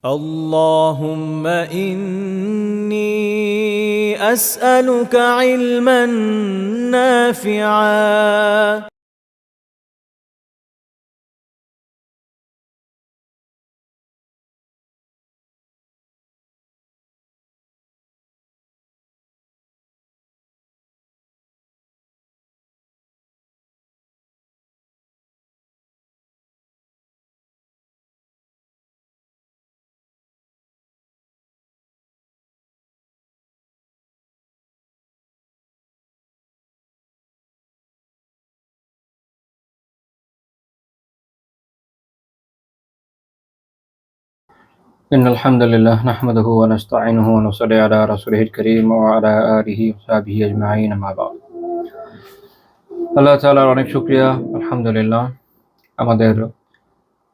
اللهم إني أسألك علما نافعا إن الحمد لله نحمده ونستعينه ونصلي على رسوله الكريم وعلى آله وصحبه أجمعين أما بعد আল্লাহ তাআলার অনেক শুকরিয়া আলহামদুলিল্লাহ আমাদের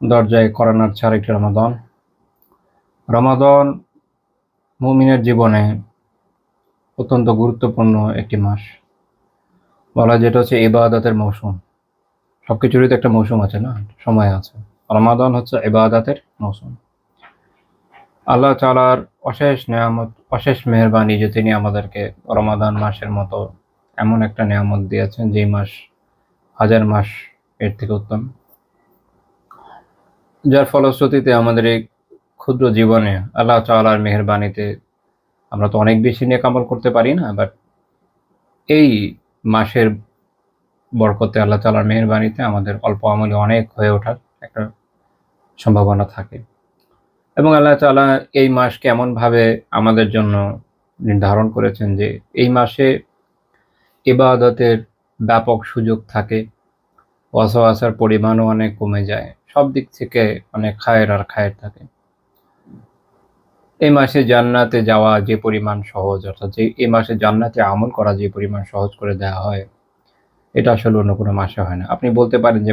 দরজায় করোনার ছাড় একটি রমাদান মুমিনের জীবনে অত্যন্ত গুরুত্বপূর্ণ একটি মাস বলা যেটা হচ্ছে ইবাদতের মৌসুম সবকিছুরই তো একটা মৌসুম আছে না সময় আছে রমাদান হচ্ছে ইবাদতের মৌসুম আল্লাহ তাআলার অশেষ নেয়ামত অশেষ মেহেরবানি যে তিনি আমাদেরকে রমাদান মাসের মতো এমন একটা নেয়ামত দিয়েছেন যে মাস হাজার মাস এর থেকে উত্তম যার ফলশ্রুতিতে আমাদের এই ক্ষুদ্র জীবনে আল্লাহ তাআলার মেহেরবানিতে আমরা তো অনেক বেশি নেক আমল করতে পারি না বাট এই মাসের বরকতে আল্লাহ তাআলার মেহেরবানিতে আমাদের অল্প আমলে অনেক হয়ে ওঠার একটা সম্ভাবনা থাকে এবং আল্লাহ তাআলা এই মাসকে এমনভাবে আমাদের জন্য নির্ধারণ করেছেন যে এই মাসে ইবাদতের ব্যাপক সুযোগ থাকে ওয়াসওয়াসার পরিমাণও অনেক কমে যায় সব দিক থেকে অনেক খায়ের আর খায়ের থাকে এই মাসে জান্নাতে যাওয়া যে পরিমাণ সহজ অর্থাৎ যে এই মাসে জান্নাতে আমল করা যে পরিমাণ সহজ করে দেওয়া হয় এটা আসলে অন্য কোনো মাসে হয় না আপনি বলতে পারেন যে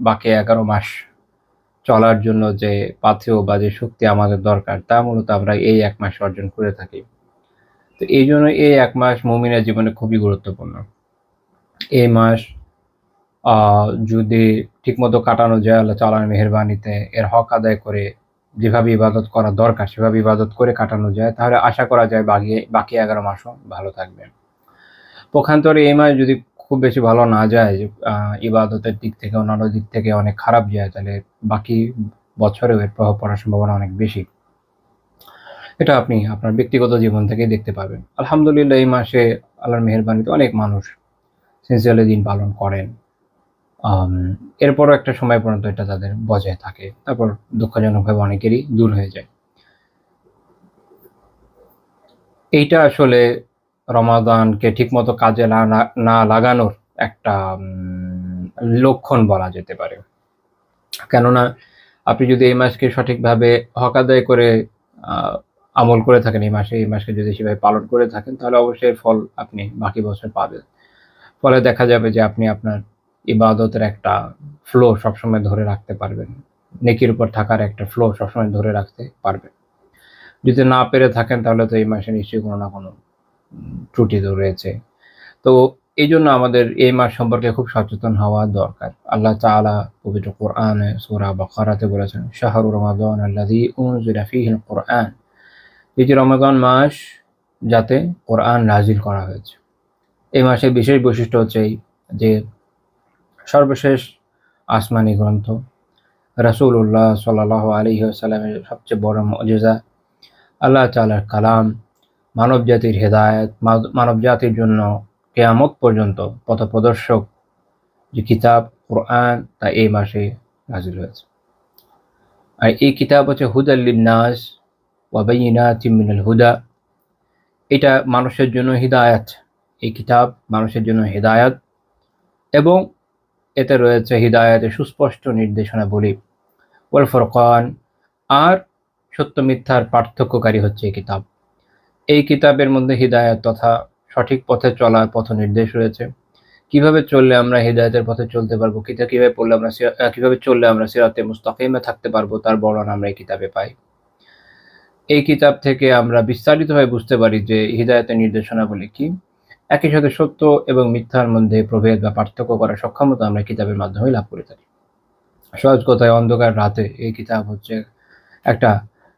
বাকি 11 মাস চলার জন্য যে পাথেয় বা যে শক্তি আমাদের দরকার তা মূলত আমরা এই এক মাসে অর্জন করে থাকি তো এই জন্য এই এক মাস মুমিনের জীবনে খুবই গুরুত্বপূর্ণ এই মাস যদি ঠিকমতো কাটানো যায় আল্লাহ তাআলার মেহেরবানিতে এর হক আদায় করে যেভাবে ইবাদত করা দরকার সেভাবে ইবাদত করে কাটানো যায় তাহলে আশা করা যায় বাকি 11 মাসও ভালো থাকবে পক্ষান্তরে এই মাস যদি খুব বেশি ভালো না যায় ইবাদতের দিক থেকে অন্যান্য দিক থেকে অনেক খারাপ যায় তাহলে বাকি বছরেও এর প্রভাব পড়ার সম্ভাবনা অনেক বেশি এটা আপনি আপনার ব্যক্তিগত জীবন থেকেই দেখতে পাবেন আলহামদুলিল্লাহ এই মাসে আল্লাহর মেহেরবানিতে অনেক মানুষ সিনসিয়ারলি দিন পালন করেন এরপরও একটা সময় পর্যন্ত এটা তাদের বজায় থাকে তারপর দুঃখজনকভাবে অনেকেরই দূর হয়ে যায় এইটা আসলে রমাদানকে ঠিকমতো কাজে না লাগানোর একটা লক্ষণ বলা যেতে পারে কেননা আপনি যদি এই মাসকে সঠিকভাবে হক আদায় করে আমল করে থাকেন এই মাসকে যদি সেভাবে পালন করে থাকেন তাহলে অবশ্যই ফল আপনি বাকি বছর পাবেন ফলে দেখা যাবে যে আপনি আপনার ইবাদতের একটা ফ্লো সবসময় ধরে রাখতে পারবেন নেকির উপর থাকার একটা ফ্লো সবসময় ধরে রাখতে পারবেন যদি না পেরে থাকেন তাহলে তো এই মাসে নিশ্চয়ই কোনো না কোনো ত্রুটি তো রয়েছে তো এই জন্য আমাদের এই মাস সম্পর্কে খুব সচেতন হওয়া দরকার আল্লাহ তাআলা পবিত্র কোরআনে সূরা বাকারাতে বলেছেন শাহরু রমাদান আল্লাযী উনজিলা ফীহিল কোরআন এই যে রমাদান মাস যাতে কোরআন নাজিল করা হয়েছে এই মাসের বিশেষ বৈশিষ্ট্য হচ্ছে যে সর্বশেষ আসমানি গ্রন্থ রাসূলুল্লাহ সাল্লাল্লাহু আলাইহি ওয়াসাল্লামের সবচেয়ে বড় মুজিজা আল্লাহ তাআলার কালাম মানব জাতির হেদায়েত মানব জাতির জন্য কিয়ামত পর্যন্ত পথপ্রদর্শক যে কিতাব কোরআন তা এই মাসে নাজিল হয়েছে আর এই কিতাব হচ্ছে হুদাল লিন্নাস ওয়া বাইয়িনাতিম মিনাল হুদা এটা মানুষের জন্য হিদায়াত এই কিতাব মানুষের জন্য হিদায়াত এবং এতে রয়েছে হিদায়াতের সুস্পষ্ট নির্দেশনাবলী ওয়াল ফুরকান আর সত্য মিথ্যার পার্থক্যকারী হচ্ছে এই কিতাব এই কিতাবের মধ্যে হিদায়াত তথা সঠিক পথে চলার পথ নির্দেশ রয়েছে কিভাবে চললে আমরা হিদায়াতের পথে চলতে পারবো কিভাবে চললে আমরা সিরাতে মুস্তাকিমে থাকতে পারবো তার বর্ণনা আমরা এই কিতাবে পাই এই কিতাব থেকে আমরা বিস্তারিতভাবে বুঝতে পারি যে হিদায়াতের নির্দেশনাবলী কি একই সাথে সত্য এবং মিথ্যার মধ্যে প্রভেদ বা পার্থক্য করার সক্ষমতা আমরা কিতাবের মাধ্যমে লাভ করে থাকি সহজ কথায় অন্ধকার রাতে এই কিতাব হচ্ছে একটা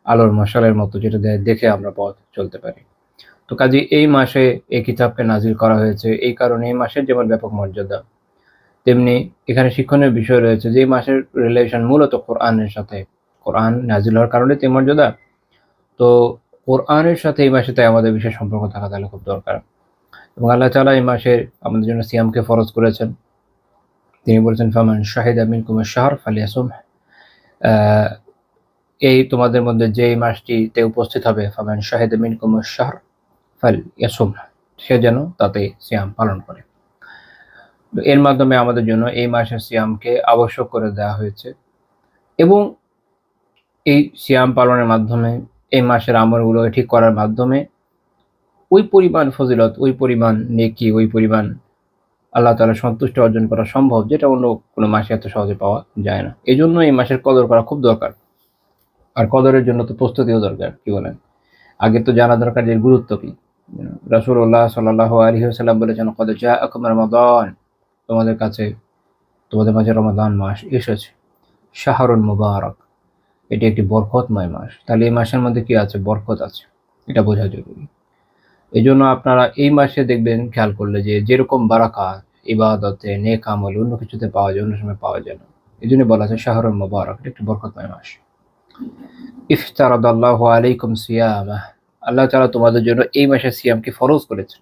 আলোর মশালের মতো, যেটা দেখে আমরা পথ চলতে পারি। তো কাজে এই মাসে এই কিতাবকে নাজিল করা হয়েছে, এই কারণে এই মাসের যেমন ব্যাপক মর্যাদা, তেমনি এখানে শিক্ষণীয় বিষয় রয়েছে যে এই মাসের রিলেশন মূলত কোরআনের সাথে। কোরআন নাজিল হওয়ার কারণে তে মর্যাদা। তো কোরআনের সাথে এই মাসে তাই আমাদের বিশেষ সম্পর্ক থাকা তাহলে খুব দরকার। এবং আল্লাহ তাআলা এই মাসের আমাদের জন্য সিয়ামকে ফরজ করেছেন। তিনি বলেছেন, ফামান শাহিদা মিনকুম আশ-শাহর ফালিয়াসুম। এই তোমাদের মধ্যে যে এই মাসটিতে উপস্থিত হবে, ফামান শাহিদা মিনকুম আশ-শাহর ফালিয়াসুম, সে যেন তাতে সিয়াম পালন করে। এর মাধ্যমে আমাদের জন্য এই মাসের সিয়ামকে আবশ্যক করে দেওয়া হয়েছে এবং এই সিয়াম পালনের মাধ্যমে এই মাসের আমলগুলোকে ঠিক করার মাধ্যমে ওই পরিমাণ ফজিলত, ওই পরিমাণ নেকি, ওই পরিমাণ আল্লাহ তাআলার সন্তুষ্টি অর্জন করা সম্ভব, যেটা অন্য কোনো মাসে এত সহজে পাওয়া যায় না। এই জন্য এই মাসের কদর করা খুব দরকার। আর কদরের জন্য তো প্রস্তুতিও দরকার, কি বলেন? আগে তো জানা দরকার যে গুরুত্ব কি। রাসূলুল্লাহ সাল্লাল্লাহু আলাইহি ওয়াসাল্লাম বলেছেন, কদ জাআকুম রমাদান, তোমাদের কাছে, তোমাদের মাঝে রমাদান মাস এসেছে। শাহরুন মুবারক, এটি একটি বরকতময় মাস। তাহলে এই মাসের মধ্যে কি আছে? বরকত আছে, এটা বোঝা জরুরি। এই জন্য আপনারা এই মাসে দেখবেন, খেয়াল করলে, যে যেরকম বারাকাত ইবাদতে, নেক আমল অন্য কিছুতে পাওয়া যায়, অন্য সময় পাওয়া যায় না। এই জন্য বলা আছে শাহরুল মুবারক, এটা একটি বরকতময় মাস। ইফতারাদাল্লাহু আলাইকুম সিয়ামা, আল্লাহ তাআলা তোমাদের জন্য এই মাসে সিয়ামকে ফরজ করেছেন।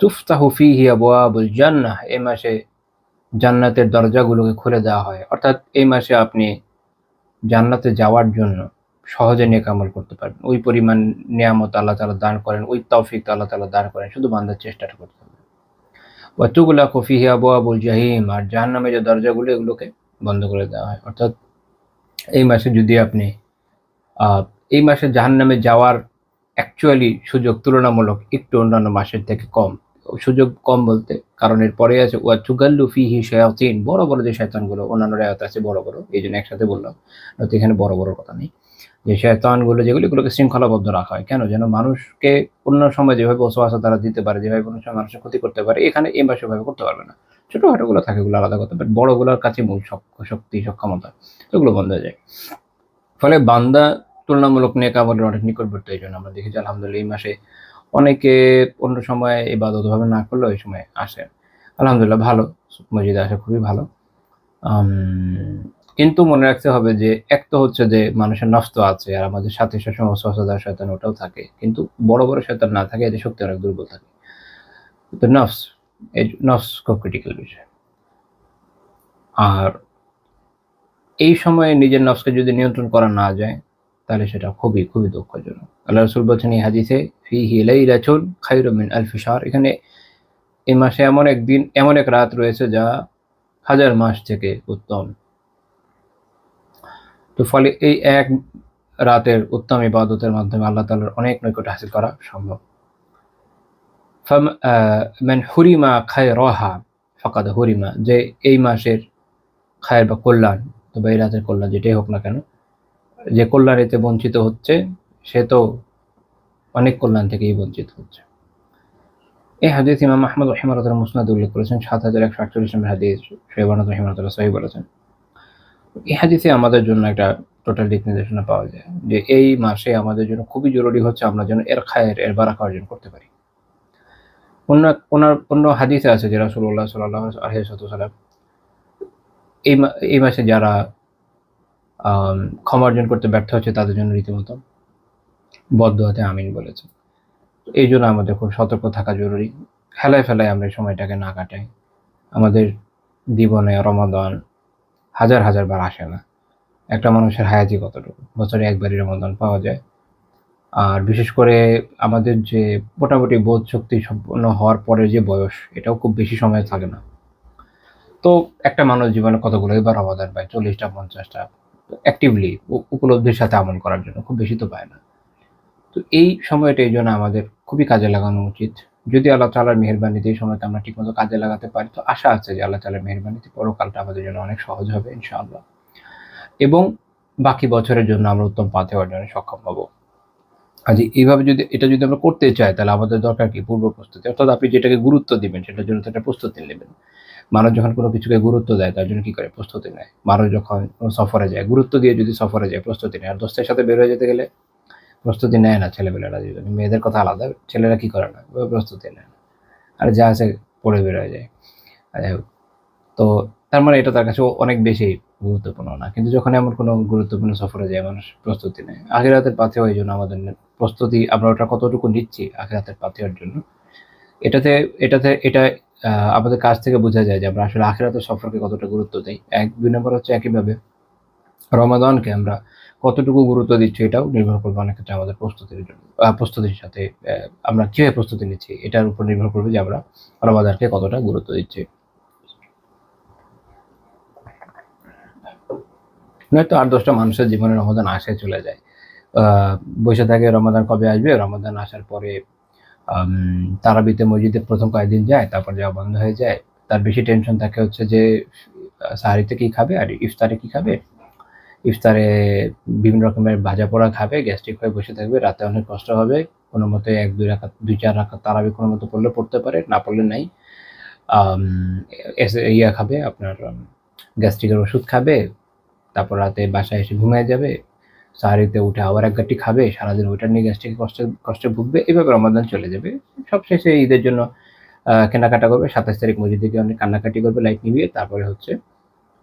তুফতাহু ফীহি আবওয়াবুল জান্নাহ, এই মাসে জান্নাতের দরজাগুলোকে খুলে দেওয়া হয়। অর্থাৎ এই মাসে আপনি জান্নাতে যাওয়ার জন্য সহজে নেক আমল করতে পারবেন। ওই পরিমাণ নিয়ামত আল্লাহ তাআলা দান করেন, ওই তৌফিক আল্লাহ তাআলা দান করেন, শুধু বান্দার চেষ্টাটা করতে হবে। ওয়া তুগলাকু ফীহি আবওয়াবুল জাহিম, আর জাহান্নামের যে দরজাগুলো, এগুলোকে বন্ধ করে দেওয়া হয়। অর্থাৎ এই মাসে যদি আপনি এই মাসে জাহান্নামে যাওয়ার অ্যাকচুয়ালি সুযোগ তুলনামূলক একটু অন্যান্য মাসের থেকে কম। সুযোগ কম বলতে, কারণ এর পরে আছে ওয়া তুগাল্লু ফীহি শায়াতিন, বড় বড় যে শয়তানগুলো, অন্যান্য আয়াত আছে বড় বড়, এই জন্য একসাথে বললাম, নয়তো এখানে বড় বড় কথা নেই। যে শয়তানগুলো যেগুলো, এগুলোকে শৃঙ্খলাবদ্ধ রাখা হয় কেন? যেন মানুষকে অন্য সময় যেভাবে ওয়াসওয়াসা তারা দিতে পারে, যেভাবে অন্য সময় মানুষের ক্ষতি করতে পারে, এখানে এই মাসে ওভাবে করতে পারবে না। ছোটখাটোগুলো থাকে, এগুলো আলাদা কথা, বাট বড়গুলোর কাছে মূল শক্তি, সক্ষমতা, এগুলো বন্ধ হয়ে যায়। ফলে বান্দা তুলনামূলক নেক আমলের অনেক নিকটবর্তী। এই জন্য আমরা দেখি যে আলহামদুলিল্লাহ এই মাসে অনেকে অন্য সময় ইবাদত ভাবে না করলেও এই সময় আসে। আলহামদুলিল্লাহ ভালো, মসজিদে আসা খুবই ভালো। কিন্তু মনে রাখতে হবে যে এক তো হচ্ছে যে মানুষের নফস তো আছে, আর আমাদের সাথে সবসময় ওয়াসওয়াসা শয়তান ওটাও থাকে, কিন্তু বড় বড় শয়তান না থাকে, এদের শক্তি অনেক দুর্বল থাকে। তো নফস খুব ক্রিটিক্যাল বিষয়। আর এই সময়ে নিজের নফসকে যদি নিয়ন্ত্রণ করা না যায়, তাহলে সেটা খুবই খুবই দুঃখজনক। আল্লাহ রাসূল বলছেন এই হাদিসে, ফীহি লাইলাতুন খায়রুম মিন আলফি শাহর, এখানে এই মাসে এমন এক দিন, এমন এক রাত রয়েছে যা হাজার মাস থেকে উত্তম। তো ফলে এই এক রাতের উত্তম ইবাদতের মাধ্যমে আল্লাহ তাআলার অনেক নৈকট্য হাসিল করা সম্ভব। মান হুরিমা খায়রাহা ফাকাদ হুরিমা, যে এই মাসের খায়ের বা কল্যাণ, তবে এই রাতের কল্যাণ যেটাই হোক না কেন, যে কল্যাণ এতে বঞ্চিত হচ্ছে, সে তো অনেক কল্যাণ থেকেই বঞ্চিত হচ্ছে। এই হাদিস ইমাম আহমদ রাহিমাহুল্লাহ মুসনাদে উল্লেখ করেছেন, ৭১৪৮ নম্বর হাদিস, শোয়েবান রাহিমাহুল্লাহ সহিহ বলেছেন। এই হাদিসে আমাদের জন্য একটা টোটাল দিক নির্দেশনা পাওয়া যায় যে এই মাসে আমাদের জন্য খুবই জরুরি হচ্ছে আমরা যেন এর খায়ের, এর বারাকা অর্জন করতে পারি। অন্য হাদিসে আছে যে রাসূলুল্লাহ সাল্লাল্লাহু আলাইহি ওয়াসাল্লাম এই মাসে যারা ক্ষমা অর্জন করতে ব্যর্থ হচ্ছে, তাদের জন্য রীতিমতো বদদুয়াতে আমিন বলেছেন। এই জন্য আমাদের খুব সতর্ক থাকা জরুরি। হেলায় ফেলায় আমরা এই সময়টাকে না কাটাই। আমাদের জীবনে রমাদান হাজার হাজার বার আসে না। একটা মানুষের হায়াতি কতটুকু? বছরে একবারই রমাদান পাওয়া যায়। আর বিশেষ করে আমাদের যে মোটামুটি বোধ শক্তি সম্পন্ন হওয়ার পরে যে বয়স, এটাও খুব বেশি সময় থাকে না। তো একটা মানুষ জীবনে কতগুলো এবার রমাদান পায়? ৪০টা ৫০টা, অ্যাক্টিভলি উপলব্ধির সাথে আমল করার জন্য খুব বেশি তো পায় না। তো এই সময়টা এই জন্য আমাদের খুবই কাজে লাগানো উচিত। যদি আল্লাহ তাআলার মেহেরবানিতে এই সময়টা আমরা ঠিকমতো কাজে লাগাতে পারি, তো আশা আছে যে আল্লাহ তাআলার মেহেরবানিতে পরকালটা আমাদের জন্য অনেক সহজ হবে ইনশাআল্লাহ, এবং বাকি বছরের জন্য আমরা উত্তম পাথে অর্জনে সক্ষম হব। কাজে এইভাবে যদি আমরা করতে চাই, তাহলে আমাদের দরকার কি? পূর্ব প্রস্তুতি। অর্থাৎ আপনি যেটাকে গুরুত্ব দিবেন, সেটার জন্য তো একটা প্রস্তুতি নেবেন। মানুষ যখন কোনো কিছুকে গুরুত্ব দেয় তার জন্য কি করে? প্রস্তুতি নেয়। মানুষ যখন কোনো সফরে যায়, গুরুত্ব দিয়ে যদি সফরে যায় প্রস্তুতি নেয়। আর দোস্তের সাথে বের হয়ে যেতে গেলে প্রস্তুতি নেয় না ছেলেপেলেরা দুজনে। মেয়েদের কথা আলাদা, ছেলেরা কি করে না? প্রস্তুতি নেয় না। আর যা আছে পড়ে বের হয়ে যায়। যাই হোক, তো তার মানে এটা তার কাছে অনেক বেশি গুরুত্বপূর্ণ না। কিন্তু যখন এমন কোনো গুরুত্বপূর্ণ সফরে যায় মানুষ প্রস্তুতি নেয়। আখিরাতের পাথেয় এইজন্য আমাদের প্রস্তুতি আমরা ওটা কতটুকু নিচ্ছি আখিরাতের পাথেয়ের জন্য। এটাতে এটাতে এটা আমাদের কাজ থেকে বোঝা যায় যে আমরা আসলে আখিরাতের সফরকে কতটা গুরুত্ব দেই। ২ নম্বর হচ্ছে একইভাবে রমাদানকে আমরা কতটুকু গুরুত্ব দিচ্ছি এটাও নির্ভর করবে অনেক ক্ষেত্রে আমাদের প্রস্তুতির জন্য। প্রস্তুতির সাথে আমরা কিভাবে প্রস্তুতি নিচ্ছি এটার উপর নির্ভর করবে যে আমরা রমাদানকে কতটা গুরুত্ব দিচ্ছি। নয়তো ৮-১০টা মানুষের জীবনে রমাদান আসে চলে যায়। বইসে থাকে রমাদান কবে আসবে? রমাদান আসার পরে তারাবিতে মসজিদে ১ম কয়েকদিন যায়, তারপর যাওয়া বন্ধ হয়ে যায়। তার বেশি টেনশন থাকে হচ্ছে যে সাহারিতে কি খাবে আর ইফতারে কি খাবে? ইফতারে বিভিন্ন রকমের ভাজা-পোড়া খাবে, গ্যাস্ট্রিক হয়ে বসে থাকবে, রাতে অনেক কষ্ট হবে। কোনোমতে ১-২ রাকাত ২-৪ রাকাত তারাবি কোনোমতে পড়লে পড়তে পারে, না পড়লে নাই। আম খাবে আপনার গ্যাস্ট্রিকের ওষুধ খাবে, তারপর রাতে বাসায় এসে ঘুমিয়ে যাবে। সাহারিতে উঠে আবার ১ গাঁট্টি খাবে, সারাদিন ওইটা নিয়ে গ্যাস্ট্রিক কষ্টে ভুগবে। এভাবে রমাদান চলে যাবে। সবশেষে ঈদের জন্য কেনাকাটা করবে। ২৭ তারিখ মসজিদে গিয়ে অনেক কান্নাকাটি করবে লাইট নিভিয়ে। তারপরে হচ্ছে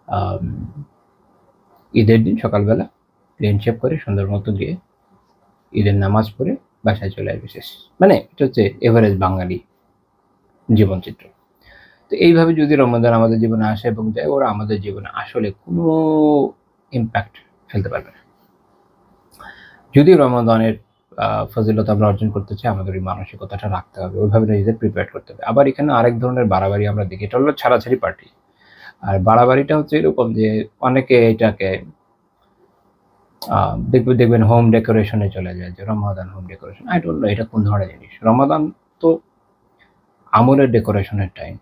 আম ঈদের দিন সকালবেলা ক্লিন শেভ করে সুন্দর মতো দিয়ে ঈদের নামাজ পড়ে বাসায় চলে আসবে শেষ। মানে এটা হচ্ছে এভারেজ বাঙালি জীবনচিত্র। তো এইভাবে যদি রমাদান আমাদের জীবনে আসে এবং যায়, ওরা আমাদের জীবনে আসলে কোনো ইমপ্যাক্ট ফেলতে পারবে না। যদি রমাদানের ফজিলত আমরা অর্জন করতে চাই, আমাদের ওই মানসিকতাটা রাখতে হবে। ওইভাবে নিজেদের প্রিপেয়ার করতে হবে। আবার এখানে আরেক ধরনের বাড়াবাড়ি আমরা দেখি। এটা হলো ছাড়াছাড়ি পার্টি। আর বাড়াবাড়িটা হচ্ছে এরকম যে অনেকে এটাকে দেখবেন হোম ডেকোরেশনে চলে যায় যে Ramadan home decoration. I don't know এটা কোন ধরনের জিনিস। রমাদান তো আমলের ডেকোরেশনের টাইম।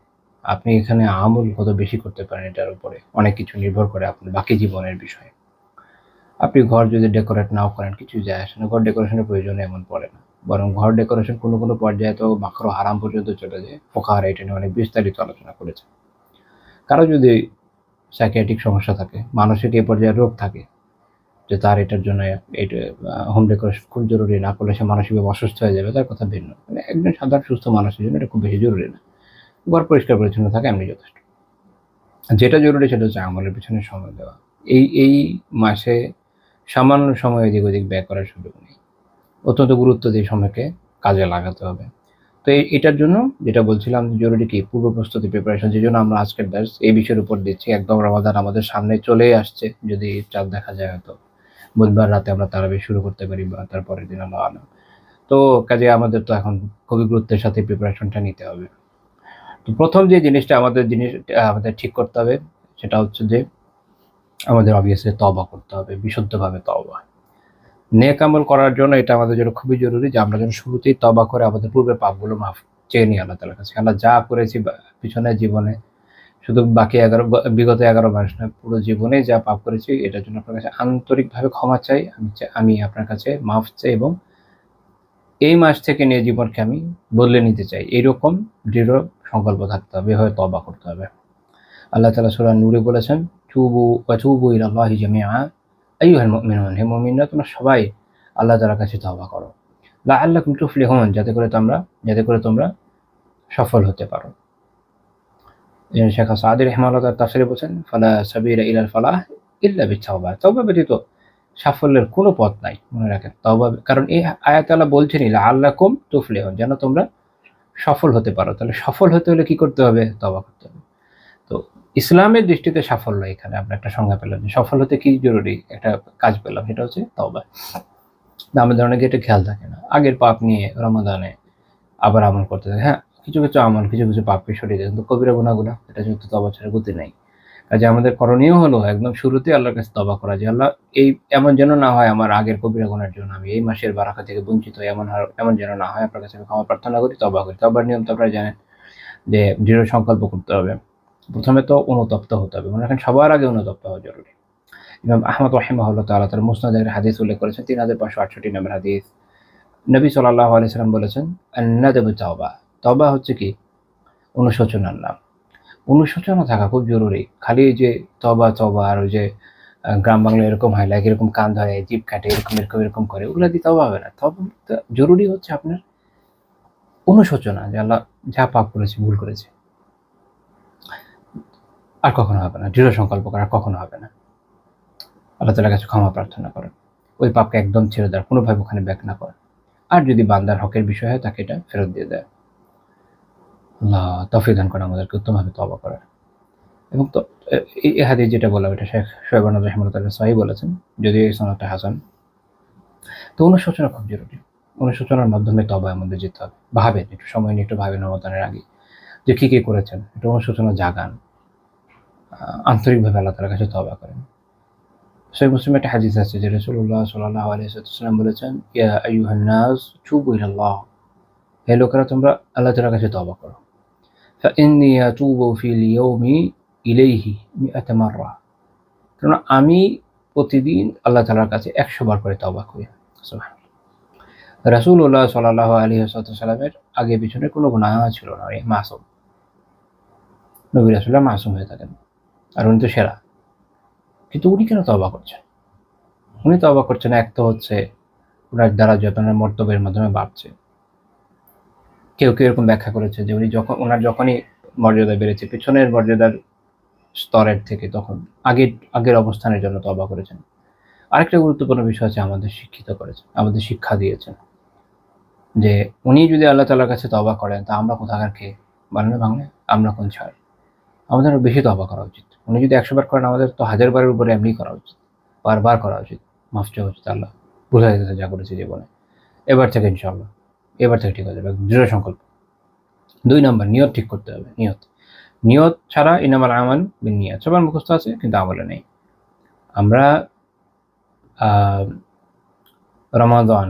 আপনি এখানে আমল কত বেশি করতে পারেন এটার উপরে অনেক কিছু নির্ভর করে আপনার বাকি জীবনের বিষয়ে। আপনি ঘর যদি ডেকোরেট নাও করেন কিছু যায় আসে না। ঘর ডেকোরেশনের প্রয়োজন এমন পড়ে না। বরং ঘর ডেকোরেশন কোনো পর্যায়ে তো মাকরুহ হারাম পর্যন্ত চলে যায়। ফুকাহারা এটা নিয়ে অনেক বিস্তারিত আলোচনা করেছে। কারো যদি সাইকিয়াট্রিক সমস্যা থাকে, মানসিক এই পর্যায়ে রোগ থাকে যে তার এটার জন্য এটা হোম ডেকোরেশন খুব জরুরি, না করলে সে মানসিকভাবে অসুস্থ হয়ে যাবে, তার কথা ভিন্ন। মানে একজন সাধারণ সুস্থ মানুষের জন্য এটা খুব বেশি জরুরি না। ঘর পরিষ্কার পরিচ্ছন্ন থাকা এমনি যথেষ্ট। যেটা জরুরি সেটা হচ্ছে আমলের পেছনে সময় দেওয়া। এই মাসে সামান্য সময় এদিক ওদিক ব্যয় করার সুযোগ নেই। অত্যন্ত গুরুত্ব দিয়ে সময়কে কাজে লাগাতে হবে। তো এটার জন্য যেটা বলছিলাম জরুরি কি পূর্ব প্রস্তুতি প্রিপারেশন, যে জন্য আমরা আজকের ব্যাচ এই বিষয়ের উপর দিচ্ছি। একদম রমাদান আমাদের সামনে চলেই আসছে। যদি চাঁদ দেখা যায় হয়তো বুধবার রাতে আমরা তারাবি শুরু করতে পারি বা তার পরের দিন আল্লাহু আলাম। তো কাজে আমাদের তো এখন খুবই গুরুত্বের সাথে প্রিপারেশনটা নিতে হবে। তো প্রথম যে জিনিসটা আমাদের ঠিক করতে হবে সেটা হচ্ছে যে আমাদের অবভিয়াসলি তওবা করতে হবে, বিশুদ্ধভাবে তওবা। নেক আমল করার জন্য এটা আমাদের জন্য খুবই জরুরি যে আমরা যেন শুরুতেই তওবা করে আমাদের পূর্বের পাপগুলো মাফ চেয়ে নিই আল্লাহ তাআলার কাছে। আমরা যা করেছি পিছনের জীবনে, শুধু বাকি বিগত ১১ মাস নয়, পুরো জীবনে যা পাপ করেছি এটার জন্য আপনার কাছে আন্তরিকভাবে ক্ষমা চাই। আমি আপনার কাছে মাফ চাই এবং এই মাস থেকে নিয়ে জীবনকে আমি বদলে নিতে চাই। এইরকম দৃঢ় সংকল্প থাকতে হবে, এভাবে তওবা করতে হবে। আল্লাহ তাআলা সূরা নূরে বলেছেন, তুবু ইলাল্লাহি জামিআ আইয়ুহাল মুমিনুন, হে মুমিনরা তোমরা সবাই আল্লাহ তাআলার কাছে তওবা করো। লাআল্লাকুম তুফলিহুন, যাতে করে তোমরা সফল হতে পারো। শেখ সাদি রাহিমাহুল্লাহ তার তাফসীরে বলেছেন, ফালা সাবিলা ইলাল ফালাহ ইল্লা বিত-তাওবা। তওবা ব্যতীত সাফল্যের কোনো পথ নাই। মনে রাখেন তওবা, কারণ এই আয়াতে আল্লাহ বলছেনই লাআল্লাকুম তুফলিহুন, যেন তোমরা সফল হতে পারো। তাহলে সফল হতে হলে কি করতে হবে? তওবা করতে হবে। তো ইসলামের দৃষ্টিতে সাফল্য, এখানে আমরা একটা সংজ্ঞা পেলাম যে সফল হতে কি জরুরি, একটা কাজ পেলাম, সেটা হচ্ছে তওবা। আমাদের অনেকে এটা খেয়াল থাকে না, আগের পাপ নিয়ে রমাদানে আবার আমল করতে থাকে। হ্যাঁ, কিছু আমল কিছু পাপকে সরিয়ে দেয়, কিন্তু কবিরা গুনাহগুলো এটা যেহেতু তওবা ছাড়া গতি নাই। কাজে আমাদের করণীয় হলো একদম শুরুতেই আল্লাহর কাছে তওবা করা, যে আল্লাহ এই এমন যেন না হয় আমার আগের কবিরা গুনার জন্য আমি এই মাসের বারাকা থেকে বঞ্চিত হই, এমন যেন না হয়। আপনার কাছে আমি ক্ষমা প্রার্থনা করি, তওবা করি। তওবার নিয়ম তো আপনারা জানেন যে দৃঢ় সংকল্প করতে হবে। প্রথমে তো অনুতপ্ত হতে হবে। মনে রাখেন সবার আগে অনুতপ্ত হওয়া জরুরি। ইমাম আহমদ রাহিমাহুল্লাহ তাআলা তার মুসনাদে হাদিস উল্লেখ করেছেন, ৩৫৬৮ নম্বর হাদিস। নবী সাল্লাল্লাহু আলাইহি সাল্লাম বলেছেন, আন-নাদবু তাওবা। তওবা হচ্ছে কি? অনুশোচনার নাম। অনুশোচনা থাকা খুব জরুরি। খালি এই যে তওবা, তওবা আর ওই যে গ্রাম বাংলায় এরকম হয়, লাইক এরকম কান ধরে, জিভ কাটে, এরকম করে। ওগুলা দিয়ে তওবা হবে না। তওবা জরুরি হচ্ছে আপনার অনুশোচনা যে আল্লাহ যা পাপ করেছি, ভুল করেছি। আর কখনো হবে না। দৃঢ় সংকল্প করা আর কখনো হবে না। আল্লাহ তাআলার কাছে ক্ষমা প্রার্থনা করেন। ওই পাপকে একদম ছেড়ে দেওয়ার, কোনোভাবে ওখানে ব্যাক না করেন। আর যদি বান্দার হকের বিষয় হয় তাকে এটা ফেরত দিয়ে দেয়। আল্লাহ তৌফিক দান করেন আমাদেরকে উত্তমভাবে তওবা করার। এবং তো এই হাদিস যেটা বললাম এটা শেখ শোয়েব আহমদ রাহিমাহুল্লাহ সহিহ বলেছেন, যদিও এই সনদটা হাসান। তো অনুশোচনা খুব জরুরি। অনুশোচনার মাধ্যমে তওবার মধ্যে যেতে হবে। ভাবেন, একটু সময় নিয়ে একটু ভাবেন রমাদানের আগে যে কি করেছেন। একটু অনুশোচনা জাগান। আন্তরিকভাবে আল্লাহ তাআলার কাছে তওবা করেন। সহিহ মুসলিমে একটা হাদিস আছে যে রাসূলুল্লাহ সাল্লাল্লাহু আলাইহি ওয়াসাল্লাম বলেছেন, ইয়া আইয়ুহান নাস তুবু ইলাল্লাহ, হে লোকেরা তোমরা আল্লাহ তাআলার কাছে তওবা করো। ফাইন্নী আতুবু ফিল ইয়াউমি ইলাইহি মিআত মাররা, কারণ আমি প্রতিদিন আল্লাহ তাআলার কাছে 100 বার করে তওবা করি। সুবহানাল্লাহ। রাসূলুল্লাহ সাল্লাল্লাহু আলাইহি ওয়াসাল্লামের আগে পিছনে কোনো গুনাহ ছিল না, উনি মাসুম। নবী রাসূলরা মাসুম হয়ে থাকেন আর উনি তো সেরা। কিন্তু উনি কেন তওবা করছেন? উনি তওবা করছেন, এক তো হচ্ছে ওনার দ্বারা যতনের মর্তবের মাধ্যমে বাড়ছে। কেউ এরকম ব্যাখ্যা করেছে যে উনি ওনার যখনই মর্যাদা বেড়েছে পিছনের মর্যাদার স্তরের থেকে, তখন আগের অবস্থানের জন্য তওবা করেছেন। আরেকটা গুরুত্বপূর্ণ বিষয় হচ্ছে আমাদের শিক্ষিত করেছেন, আমাদের শিক্ষা দিয়েছেন যে উনি যদি আল্লাহ তাআলার কাছে তওবা করেন তা আমরা কোথাকার কে বলেন না বাংলায়, আমরা কোন ছাড়। আমাদের আরো বেশি তওবা করা উচিত। উনি যদি 100 বার করেন আমাদের তো 1000 বারের উপরে এমনি করা উচিত, বারবার করা উচিত। মাফ চাওয়া উচিত, আল্লাহ ভুলে গেছে যা করেছি জীবনে, এবার থেকে ইনশাআল্লাহ, এবার থেকে ঠিক হয়ে যাবে। দৃঢ় সংকল্প। 2 নাম্বার নিয়ত ঠিক করতে হবে। নিয়ত ছাড়া ইন্নামাল আমাল বিন্নিয়াত, সবার মুখস্থ আছে কিন্তু আমলে নেই। আমরা রমাদান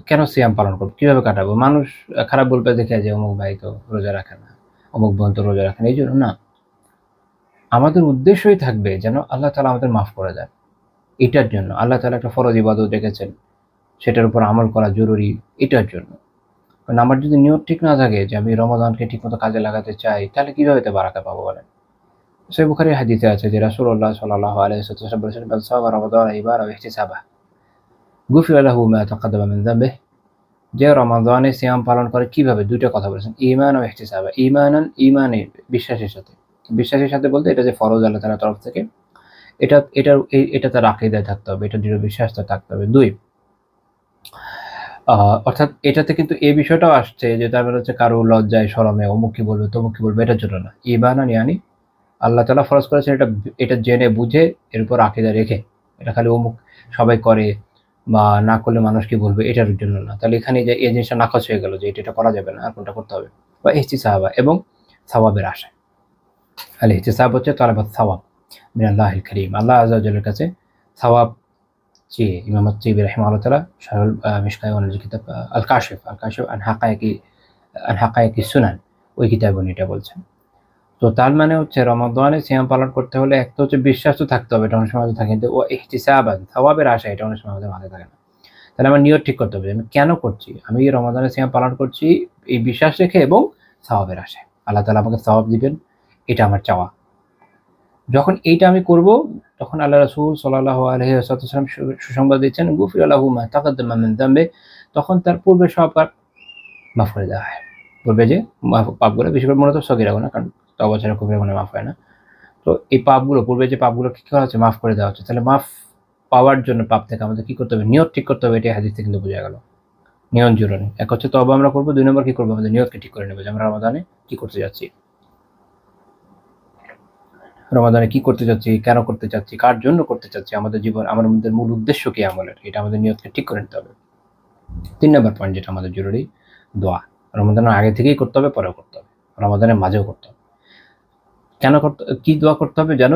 কেন সিয়াম পালন করবো, কিভাবে কাটাবো? মানুষ খারাপ বলবে দেখে যে অমুক ভাই তো রোজা রাখে না, অমুক বোন তো রোজা রাখে না, এই জন্য না। আমাদের উদ্দেশ্যই থাকবে যেন আল্লাহ তাআলা আমাদের মাফ করে দেন। এটার জন্য আল্লাহ তাআলা একটা ফরজ ইবাদত রেখেছেন, সেটার উপর আমল করা জরুরি, এটার জন্য। কারণ আমার যদি নিয়ত ঠিক না থাকে যে আমি রমাদানকে ঠিকমতো কাজে লাগাতে চাই, তাহলে কিভাবে এতে বারাকা পাবো বলেন? সহিহ বুখারীর হাদিসে আছে যে রাসূলুল্লাহ সাল্লাল্লাহু আলাইহি ওয়াসাল্লাম বলেছেন, মান সামা রমাদানা ঈমানান ওয়া ইহতিসাবান গুফিরা লাহু মা তাকাদ্দামা মিন যামবিহি, যে রমাদানে সিয়াম পালন করে কিভাবে, দুইটা কথা বলেছেন, ঈমান ও ইহতিসাবা। ঈমানান, ঈমানে বিশ্বাসের সাথে। বিশ্বাসের সাথে বলতে এটা যে ফরজ আল্লাহ তাআলার তরফ থেকে, এটা তার আকীদায় থাকতে হবে, এটা দৃঢ় বিশ্বাস তার থাকতে হবে। 2, অর্থাৎ এটাতে কিন্তু এই বিষয়টাও আসছে যে তারপরে হচ্ছে কারো লজ্জায় শরমে অমুক কি বলবে তমুক কি বলবে, এটার জন্য না। ঈমানান ইয়ানি আল্লাহ তাআলা ফরজ করেছেন এটা জেনে বুঝে এর উপর আকীদা রেখে, এটা খালি অমুক সবাই করে বা না করলে মানুষ কি বলবে এটার জন্য না। তাহলে এখানে যে এই জিনিসটা নাকচ হয়ে গেল যে এটা করা যাবে না, আর কোনটা করতে হবে। বা ইহতিসাবা, এবং সওয়াবের আশায়। আল ইহতিসাব হচ্ছে তালাবাত সওয়াব মিনাল্লাহিল কারীম, আল্লাহ আযজা ওয়া জাল্লার কাছে সওয়াব চেয়ে। ইমাম আত-তিবি রাহিমাহুল্লাহ তাআলা শারহুল মিশকাত ওয়াল কিতাব আল কাশিফ আন হাকায়াকি সুনান, ওই কিতাবে উনি এটা বলছেন। তো তার মানে হচ্ছে রমাদানে সিয়াম পালন করতে হলে এক তো হচ্ছে বিশ্বাস তো থাকতে হবে, এটা অনেক সময় থাকে, কিন্তু ও ইহতিসাবান সওয়াবের আশা, এটা অনেক সময় আমাদের মাথায় থাকে না। তাহলে আমার নিয়ত ঠিক করতে হবে আমি কেন করছি, আমি রমাদানে সিয়াম পালন করছি এই বিশ্বাস রেখে এবং সওয়াবের আশায়, আল্লাহ তাআলা আমাকে সওয়াব দিবেন, এটা আমার চাওয়া। যখন এইটা আমি করব তখন আল্লাহ রাসূল সাল্লাল্লাহু আলাইহি ওয়াসাল্লাম সুসংবাদ দিচ্ছেন, গুফিরা লাহু মা তাকাদ্দামা মিন যামবি, তখন তার পূর্বে সব পাপ মাফ করে দেওয়া হয়। পূর্বে যে পাপগুলো, বিশেষ করে মূলত সগীরা গুনাহ, কারণ তওবা ছাড়া কবিরা গুনাহ মাফ হয় না। তো এই পাপগুলো, পূর্বে যে পাপগুলো কি করা হচ্ছে, মাফ করে দেওয়া হচ্ছে। তাহলে মাফ পাওয়ার জন্য পাপ থেকে আমাদের কি করতে হবে, নিয়ত ঠিক করতে হবে। এটাই হাদিস থেকে কিন্তু বোঝা গেল। নিয়ত জরুরি। এক হচ্ছে তওবা আমরা করব, 2 নম্বর কি করব, আমাদের নিয়তকে ঠিক করে নেব যে আমরা রমাদানে কি করতে যাচ্ছি, রমাদানে কি করতে যাচ্ছি, কেন করতে চাচ্ছি, কার জন্য করতে চাচ্ছি, আমাদের জীবন, আমাদের মূল উদ্দেশ্য কি আমলের, এটা আমাদের নিয়তকে ঠিক করে নিতে হবে। 3 নম্বর পয়েন্ট যেটা আমাদের জরুরি, দোয়া। রমাদানের আগে থেকেই করতে হবে, পরেও করতে হবে, রমাদানের মাঝেও করতে হবে। কেন কি দোয়া করতে হবে? যেন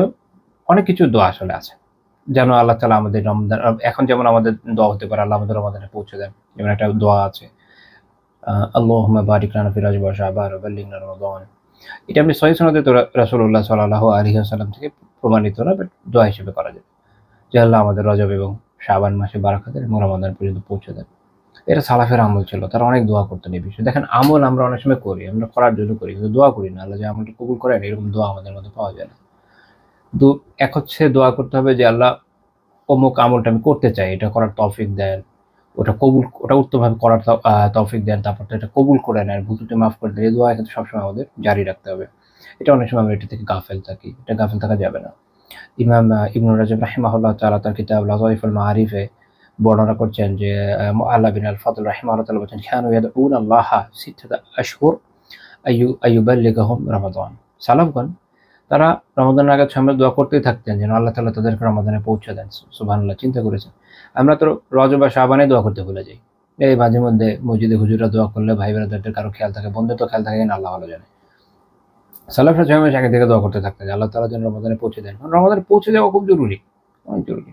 অনেক কিছু দোয়া আসলে আছে, যেন আল্লাহ তাআলা আমাদের রমজান, এখন যেমন আমাদের দোয়া হতে পারে আল্লাহ আমাদের রমাদানে পৌঁছে দেন। যেমন একটা দোয়া আছে, আল্লাহুম্মা বারিক লানা ফি রাজব ওয়া শাবান ওয়া বাল্লিগনা রমাদান। এটা আপনি সহিহ সনদে তো রাসূলুল্লাহ সাল্লাল্লাহু আলাইহি ওয়াসাল্লাম থেকে প্রমাণিত না, বাট দোয়া হিসেবে করা যায় যে আল্লাহ আমাদের রজব এবং শাবান মাসে বারাকা দেন এবং রমাদান পর্যন্ত পৌঁছে দেন। এটা সালাফের আমল ছিল, তারা অনেক দোয়া করতেন এই বিষয়ে। দেখেন আমল আমরা অনেক সময় করি, আমরা করার জন্য করি, কিন্তু দোয়া করি না। আল্লাহ যে আমলটা কবুল করেন এরকম দোয়া আমাদের মধ্যে পাওয়া যায় না। এক হচ্ছে দোয়া করতে হবে যে আল্লাহ অমুক আমলটা আমি করতে চাই, এটা করার তৌফিক দেন, ওটা উত্তমভাবে করার তৌফিক দেন, তারপর তো এটা কবুল করে নেন, ভুল ত্রুটি মাফ করে দেন। এই দোয়া কিন্তু সবসময় আমাদের জারি রাখতে হবে। এটা অনেক সময় আমরা এটা থেকে গাফেল থাকি, এটা গাফেল থাকা যাবে না। ইমাম ইবনে রাজব রাহিমাহুল্লাহ তাআলা তার কিতাব লাতাইফুল মাআরিফে বর্ণনা করছেন যে মুআল্লা বিন আল ফাদল রাহিমাহুল্লাহ তাআলা বলেছেন কানু ইয়াদউনা আল্লাহা সিত্তাতা আশহুর আইয়ুবাল্লিগাহুম রমাদান। সালাফগণ তারা রমাদানের আগে 6 মাস দোয়া করতেই থাকতেন যেন আল্লাহ তাআলা তাদেরকে রমাদানে পৌঁছে দেন। সুবহানাল্লাহ, চিন্তা করেছেন। আমরা তো রজব বা শাবানে দোয়া করতে ভুলে যাই। এই মাঝে মধ্যে মসজিদে হুজুররা দোয়া করলে ভাই ব্রাদারদের কারো খেয়াল থাকে, বন্ধুর তো খেয়াল থাকে কিনা আল্লাহ ভালো জানে। সালাফরা 6 মাস আগে থেকে দোয়া করতে থাকতেন আল্লাহ তাআলা যেন রমাদানে পৌঁছে দেন। কারণ রমাদানে পৌঁছে যাওয়া খুব জরুরি, অনেক জরুরি।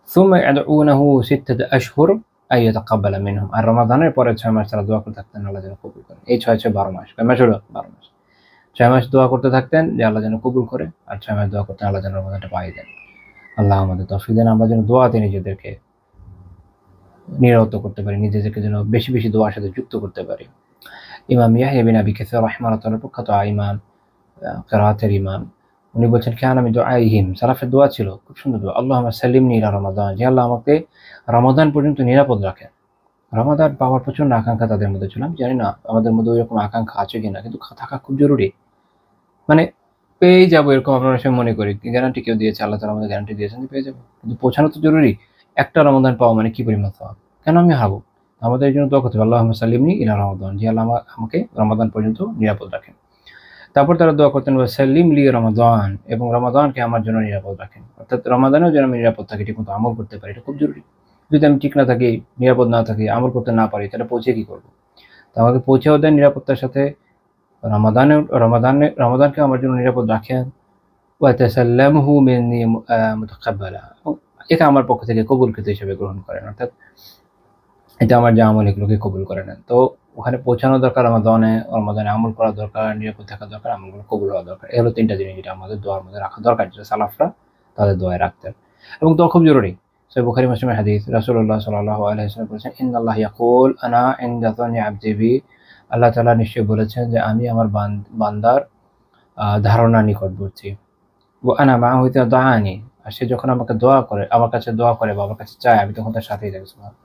সুম্মা ইয়াদউনাহু সিত্তাতা আশহুর আইয়াতাকাব্বালা মিনহুম। আর রমাদানের পরে 6 মাস তারা দোয়া করতে থাকতেন আল্লাহ যেন কবুল করেন। এই 6 6 12 মাস। কয় মাস হলো? 12 মাস। 6 মাস দোয়া করতে থাকতেন যে আল্লাহ যেন কবুল করে, আর 6 মাস দোয়া করতেন আল্লাহ যেন রমাদানটা পাইয়ে দেন। আল্লাহ আমাদের তৌফিক দেন, আমরা যেন দোয়াতে নিজেদেরকে নিরত করতে পারি, নিজেদেরকে যেন বেশি বেশি দোয়ার সাথে যুক্ত করতে পারি। ইমাম ইয়াহইয়া বিন আবি কাসীর রাহিমাহুল্লাহ তাআলা প্রখ্যাত ইমাম, কিরাআতের ইমাম, উনি বলছেন কানা মিন দুআইহিম, সালাফের দোয়া ছিল খুব সুন্দর দোয়া, আল্লাহুম্মা সাল্লিমনি ইলা রমাদান, যে আল্লাহ আমাকে রমাদান পর্যন্ত নিরাপদ রাখেন। রমাদান পাওয়ার প্রচন্ড আকাঙ্ক্ষা তাদের মধ্যে ছিল। আমি জানি না আমাদের মধ্যে ওইরকম আকাঙ্ক্ষা আছে কিনা, কিন্তু থাকা খুব জরুরি। মানে পেয়েই যাবো এরকম আমরা অনেক সময় মনে করি। গ্যারান্টি কেউ দিয়েছে, আল্লাহ তাআলা আমাদের গ্যারান্টি দিয়েছেন যে পেয়ে যাবো। কিন্তু পৌঁছানো তো জরুরি। একটা রমাদান পাওয়া মানে কি পরিমাণ সওয়াব। কেন আমি হারাবো? আমাদের এই জন্য দোয়া করতে হবে, আল্লাহুম্মা সাল্লিমনি ইলা রমাদান, যে আল্লাহ আমাকে রমাদান পর্যন্ত নিরাপদ রাখেন। তারপর তারা দোয়া করতেন ওয়াসাল্লিম লি রমাদান, এবং রমাদানকে আমার জন্য নিরাপদ রাখেন। অর্থাৎ রমাদানেও যেন আমি নিরাপদ থাকি, ঠিকমতো আমল করতে পারি, এটা খুব জরুরি। যদি আমি ঠিক না থাকি, নিরাপদ না থাকি, আমল করতে না পারি, তাহলে পৌঁছে কি করবো? তো আমাকে পৌঁছেও দেন নিরাপত্তার সাথে, রমাদানকে আমার জন্য নিরাপদ রাখেন। ওয়াতাসাল্লামহু মিন্নি মুতাকাব্বালা, এটা আমার পক্ষ থেকে কবুলকৃত হিসেবে গ্রহণ করেন, অর্থাৎ এটা আমার যে আমল এগুলোকে কবুল করে নেন। তো ওখানে পৌঁছানো দরকার, রমাদানে আমল করা দরকার, নিরাপদ থাকা দরকার, আমলগুলো কবুল হওয়া দরকার। এই হলো 3টা জিনিস যেটা আমাদের দোয়ার মধ্যে রাখা দরকার, যেটা সালাফরা তাদের দোয়ায় রাখতেন। এবং দোয়া খুব জরুরি। সহিহ বুখারী মুসলিমের হাদিস, রাসূলুল্লাহ সাল্লাল্লাহু আলাইহি ওয়াসাল্লাম বলেছেন ইন্নাল্লাহ ইয়াকুল আনা ইনদা যান্নি আবদি বি, আল্লাহ তাআলা নিশ্চয়ই বলেছেন যে আমি আমার বান্দার ধারণা নিকটবর্তী। ওয়া আনা মাআহু ইযা দাআনি, আর সে যখন আমাকে দোয়া করে, আমার কাছে দোয়া করে বা আমার কাছে চায়, আমি তখন তার সাথেই থাকি। সুবহানাল্লাহ।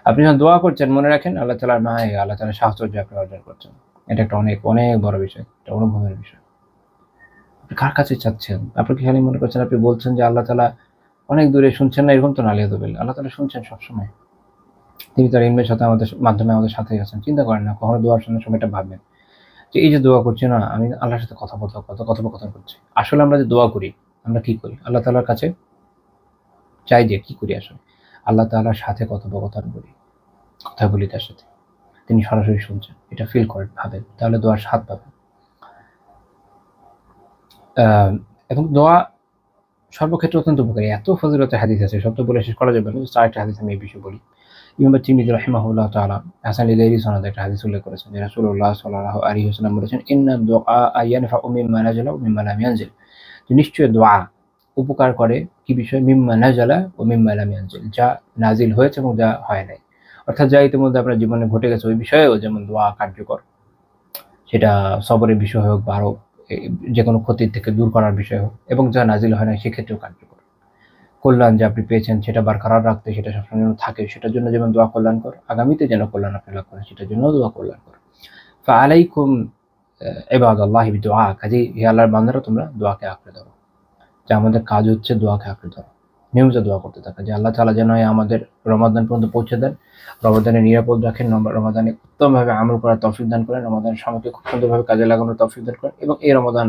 আপনি যখন দোয়া করছেন মনে রাখেন আল্লাহ তাআলার মায়া, আল্লাহ তাআলার সাহচর্য আপনি অর্জন করছেন। এটা একটা অনেক অনেক বড় বিষয়, একটা অনুভবের বিষয়। আপনি কার কাছে চাচ্ছেন? আপনি কি খালি মনে করছেন, আপনি বলছেন যে আল্লাহ তাআলা অনেক দূরে, শুনছেন না, এরকম তো না। আলিয়াদুবিল্লাহ, আল্লাহ তাআলা শুনছেন সবসময়। তিনি তার ইলমের সাথে মাধ্যমে আমাদের সাথেই আছেন। চিন্তা করেন না, কখনো দোয়ার সময়টা ভাববেন যে এই যে দোয়া করছি না, আমি আল্লাহর সাথে কথোপকথন করছি। আসলে আমরা যে দোয়া করি, আমরা কি করি? আল্লাহ তাআলার কাছে চাই যে কি করি আসলে? আল্লাহ তাআলার সাথে কথোপকথন করি, কথা বলি তার সাথে। তিনি সরাসরি শুনছেন, এটা ফিল করেন, ভাবেন, তাহলে দোয়ার স্বাদ পাবেন। এবং দোয়া সর্বক্ষেত্রে অত্যন্ত উপকারী। এত ফজিলতের হাদিস আছে, সব তো বলে শেষ করা যাবে না। আরেকটা হাদিস আমি এই বিষয়ে বলি। ইমাম তিরমিজি রাহিমাহুল্লাহ তাআলা হাসান লিগাইরি সনদে একটা হাদিস উল্লেখ করেছেন যে রাসূলুল্লাহ সাল্লাল্লাহু আলাইহি ওয়াসাল্লাম বলেছেন ইন্না দুআ ইয়ানফাউ মিম্মা নাযালা ওয়া মিম্মা লাম ইয়ানজিল, যে নিশ্চয়ই দোয়া উপকার করে কি বিষয়? মিম্মা নাযালা ওয়া মিম্মা লাম ইয়ানজিল, যা নাজিল হয়েছে এবং যা হয় নাই। অর্থাৎ যা ইতিমধ্যে আপনার জীবনে ঘটে গেছে ওই বিষয়েও যেমন দোয়া কার্যকর, সেটা সবরের বিষয় হোক বা আরো যেকোনো ক্ষতির থেকে দূর করার বিষয় হোক, এবং যা নাজিল হয় না সেক্ষেত্রেও কার্যকর। কল্যাণ যে আপনি পেয়েছেন সেটা বারকরার রাখতে, সেটা সবসময় যেন থাকে, সেটার জন্য যেমন দোয়া কল্যাণকর, আগামীতে যেন কল্যাণ আপনি লাভ করেন সেটার জন্য দোয়া কল্যাণকর। ফাআলাইকুম ইবাদাল্লাহি বিদুআ, কাজেই হে আল্লাহর বান্দারা তোমরা দোয়াকে আঁকড়ে ধরো। যে আমাদের কাজ হচ্ছে দোয়াকে আঁকড়ে ধরো, নিয়মিত দোয়া করতে থাকা যে আল্লাহ তাআলা যেন আমাদের রমাদান পর্যন্ত পৌঁছে দেন, রমাদানে নিরাপদ রাখেন, রমাদানে উত্তমভাবে আমল করার তৌফিক দান করেন, রমাদানের সময়কে খুব সুন্দরভাবে কাজে লাগানোর তৌফিক দান করেন, এবং এই রমাদান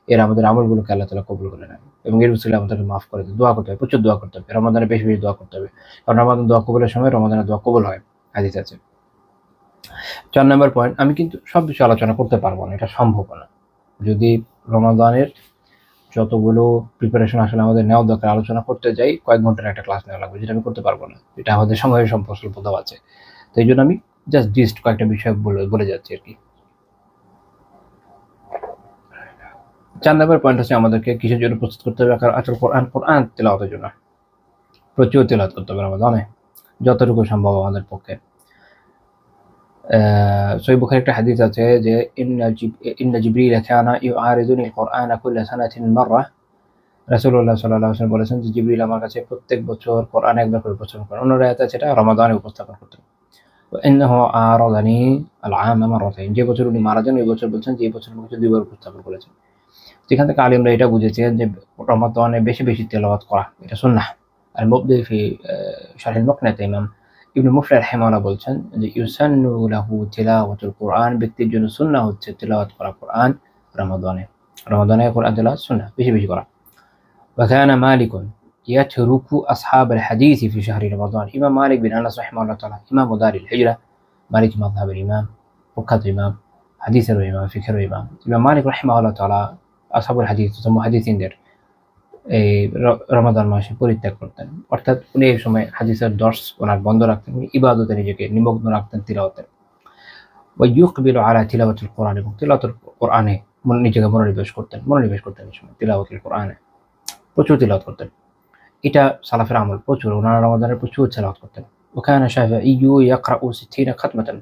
আমাদের আমলগুলোকে আল্লাহ তাআলা কবুল করে নেন এবং এর উসিলায় আমাদেরকে মাফ করে দেন। দোয়া করতে হবে, প্রচুর দোয়া করতে হবে। রমাদানে বেশি বেশি দোয়া করতে হবে, কারণ রমাদান দোয়া কবুলের সময়, রমাদানে দোয়া কবুল হয়, হাদিস আছে। 4 নম্বর পয়েন্ট, আমি কিন্তু সব বিষয়ে আলোচনা করতে পারবো না, এটা সম্ভব না। যদি রমাদানের যতগুলো প্রিপারেশন আসলে আমাদের নেওয়া দরকার, আলোচনা করতে যাই কয়েক ঘন্টার একটা ক্লাস নেওয়া লাগবে, যেটা আমি করতে পারবো না, এটা আমাদের সময়ের স্বল্পতাও আছে। তো এই জন্য আমি জাস্ট কয়েকটা বিষয় বলে যাচ্ছি আর কি। 4 নম্বর পয়েন্ট হচ্ছে আমাদেরকে কিসের জন্য প্রস্তুত করতে হবে? কোরআন তেলাওয়াতের জন্য। প্রচুর তেলাওয়াত করতে হবে রমাদানে। যতটুকু সম্ভব আমাদের পক্ষে। সহিহ বুখারী একটা হাদিস আছে যে ইন্না জিবরিল কানা ইউআরিদুনি আল-কুরআনা কুল্লা সানাতিন মাররা। রাসূলুল্লাহ সাল্লাল্লাহু আলাইহি ওয়াসাল্লাম বলেছেন যে জিবরিল আমার কাছে প্রত্যেক বছর কোরআন একবার করে উপস্থাপন করেন। অন্য রায়াতে আছে এটা রমাদানে উপস্থাপন করতেন। ওয়া ইন্নাহু আরাদানি আল-আama মাররাতাইন, যে বছর উনি মারা যান ওই বছর বলছেন যে এই বছর আমাকে দুইবার উপস্থাপন করেছেন। যেখান থেকে আলিমরা এটা বুঝেছেন যে রমাদানে বেশি বেশি তেলাওয়াত করা এটা সুন্নাহ। আর মুবদি ফি শারহ আল-মুকনাত ইমাম ইবনে মুফলিহ রাহিমাহুল্লাহ বলছেন যে ইউসান্নু লাহু তিলাওয়াতুল কুরআন, ব্যক্তির জন্য সুন্নাহ হচ্ছে তেলাওয়াত করা কুরআন রমাদানে। রমাদানে কুরআন তেলাওয়াত সুন্নাহ, বেশি বেশি করা। ওয়া কানা মালিকুন ইয়াতরুকু আসহাবাল হাদিস ফি শাহরি রমাদান। ইমাম মালিক বিন আনাস রাহিমাহুল্লাহ তাআলা, ইমাম দারিল হিজরা, মালিকি মাযহাবের ইমাম, প্রখ্যাত ইমাম, হাদিসেরও ইমাম, ফিকহেরও ইমাম। ইমাম মালিক রাহিমাহুল্লাহ তাআলা আসহাবুল হাদিস মুহাদ্দিসিনদের এই রমাদান মাসে পরিত্যাগ করতেন, অর্থাৎ উনি এই সময় হাদিসের দর্স ওনার বন্ধ রাখতেন, উনি ইবাদতে নিজেকে নিমগ্ন রাখতেন, তিলাওয়াতে। ওয়া ইউকবিলু আলা তিলাওয়াতিল কুরআন, এবং তিলাওয়াতুল কুরআনে নিজেকে মনোনিবেশ করতেন এই সময় তিলাওয়াতুল কুরআনে প্রচুর তিলাওয়াত করতেন। এটা সালাফের আমল, প্রচুর ওনারা রমাদানে প্রচুর তিলাওয়াত করতেন। ওয়া কানা শাফিঈ ইয়াকরাউ 60 খাতমাতান,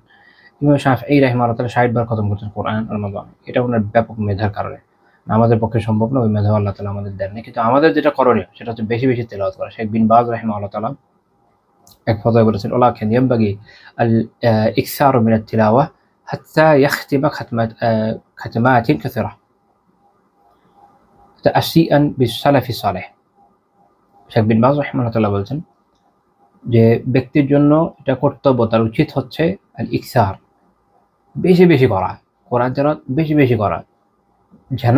ইমাম শাফিঈ রাহিমাহুল্লাহ তাআলা 60 বার খতম করতেন কোরআন রমাদানে। এটা ওনার ব্যাপক মেধার কারণে। আমাদের পক্ষে সম্ভব না, ওই মেধা আল্লাহ তাআলা আমাদের দেননি, কিন্তু আমাদের যেটা করণীয় সেটা হচ্ছে বেশি বেশি তেলাওয়াত করা। শেখ বিন বাজ রাহিমাহুল্লাহ তাআলা এক ফতোয়ায় বলেছেন ওয়ালাকিন ইয়ানবাগি আল ইকসারু মিনাত তিলাওয়া হাত্তা ইয়াখতিমা খাতমাতিন কাসীরা তা'আসিয়ান বিস-সালাফি সালেহ। শেখ বিন বাজ রাহিমাহুল্লাহ তাআলা বলছেন যে ব্যক্তির জন্য এটা কর্তব্য, তার উচিত হচ্ছে আল ইকসার, বেশি বেশি করা, কোরআন তেলাওয়াত বেশি বেশি করা, যেন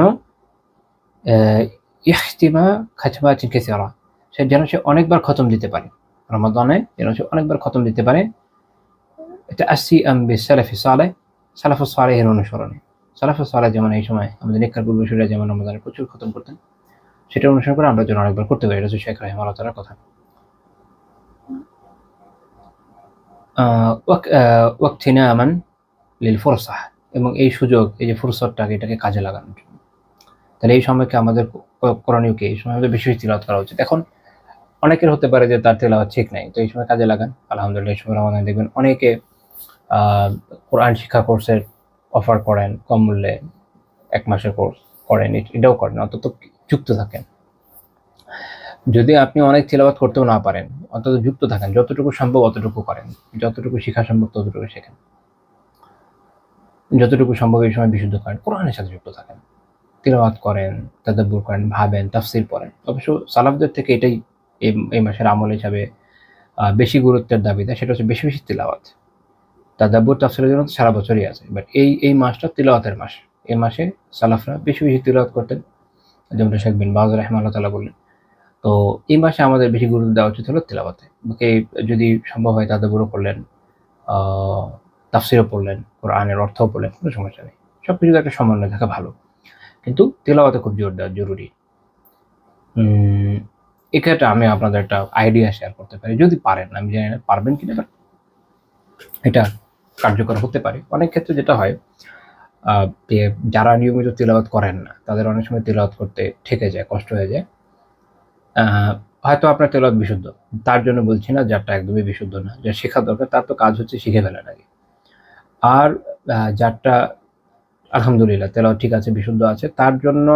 ইখতিমা খাতমাতিন কাসীরা, যেন সে অনেকবার খতম দিতে পারে রমাদানে, যেন সে অনেকবার খতম দিতে পারে। এটা আসিয়াম বিস-সালাফি সালেহ, সালাফুস সালেহের অনুসরণে। সালাফুস সালেহ যেমন এই সময় আমাদের নিকার পূর্বসূরীরা যেমন রমাদানে প্রচুর খতম করতেন, সেটা অনুসরণ করে আমরা যেন অনেকবার করতে পারি। এটা হচ্ছে শেখ রাহিমাহুল্লাহ তাআলার কথা। ওয়াক্তিনামান লিল ফুরসাহ, এবং এই সুযোগ, এই যে ফুরসতটাকে, এটাকে কাজে লাগানোর জন্য। তাহলে এই সময়কে আমাদের করণীয় কি? এই সময় আমাদের বেশি বেশি তিলাওয়াত করা উচিত। এখন অনেকের হতে পারে যে তার তেলাওয়াত ঠিক নাই, তো এই সময় কাজে লাগান। আলহামদুলিল্লাহ এই সময় রমাদানে দেখবেন অনেকে কোরআন শিক্ষা কোর্সের অফার করেন কম মূল্যে, 1 মাসের কোর্স করেন, এটাও করেন, অন্তত যুক্ত থাকেন। যদি আপনি অনেক তিলাওয়াত করতেও না পারেন, অন্তত যুক্ত থাকেন, যতটুকু সম্ভব অতটুকু করেন, যতটুকু শেখা সম্ভব ততটুকু শেখেন, যতটুকু সম্ভব এই সময় বিশুদ্ধ করেন, কোরআনের সাথে যুক্ত থাকেন, তিলাওয়াত করেন, তাদাব্বুর করেন, ভাবেন, তাফসীর পড়েন। অবশ্য সালাফদের থেকে এটাই এই মাসের আমল হিসাবে বেশি গুরুত্বের দাবিদার, সেটা হচ্ছে বেশি বেশি তিলাওয়াত। তাদাব্বুর তাফসীরের জন্য সারা বছরই আছে, বাট এই মাসটা তিলাওয়াতের মাস। এই মাসে সালাফরা বেশি বেশি তিলাওয়াত করতেন, যেমন শেখ বিন বাজ রাহিমাহুল্লাহ তাআলা বললেন। তো এই মাসে আমাদের বেশি গুরুত্ব দেওয়া উচিত হলো তিলাওয়াতে। যদি সম্ভব হয় তাদাব্বুরও করলেন, তাফসীরও পড়লেন, কোরআনের অর্থও পড়লেন, কোনো সমস্যা নেই। সবকিছু একটা সমন্বয় থাকা ভালো, কিন্তু তিলাওয়াতে খুব জোর দেওয়া জরুরি। এক্ষেত্রে আমি আপনাদের একটা আইডিয়া শেয়ার করতে পারি, যদি পারেন, আমি জানি না পারবেন কিনা, বাট এটা কার্যকর হতে পারে। অনেক ক্ষেত্রে যেটা হয়, যারা নিয়মিত তিলাওয়াত করেন না তাদের অনেক সময় তিলাওয়াত করতে ঠেকে যায়, কষ্ট হয়ে যায়। হয়তো আপনার তেলাওয়াত বিশুদ্ধ, তার জন্য বলছি না যারটা একদমই বিশুদ্ধ না, যার শেখা দরকার তার তো কাজ হচ্ছে শিখে ফেলার আগে। আর যারটা আলহামদুলিল্লাহ তেলাওয়াত ঠিক আছে, বিশুদ্ধ আছে, তার জন্য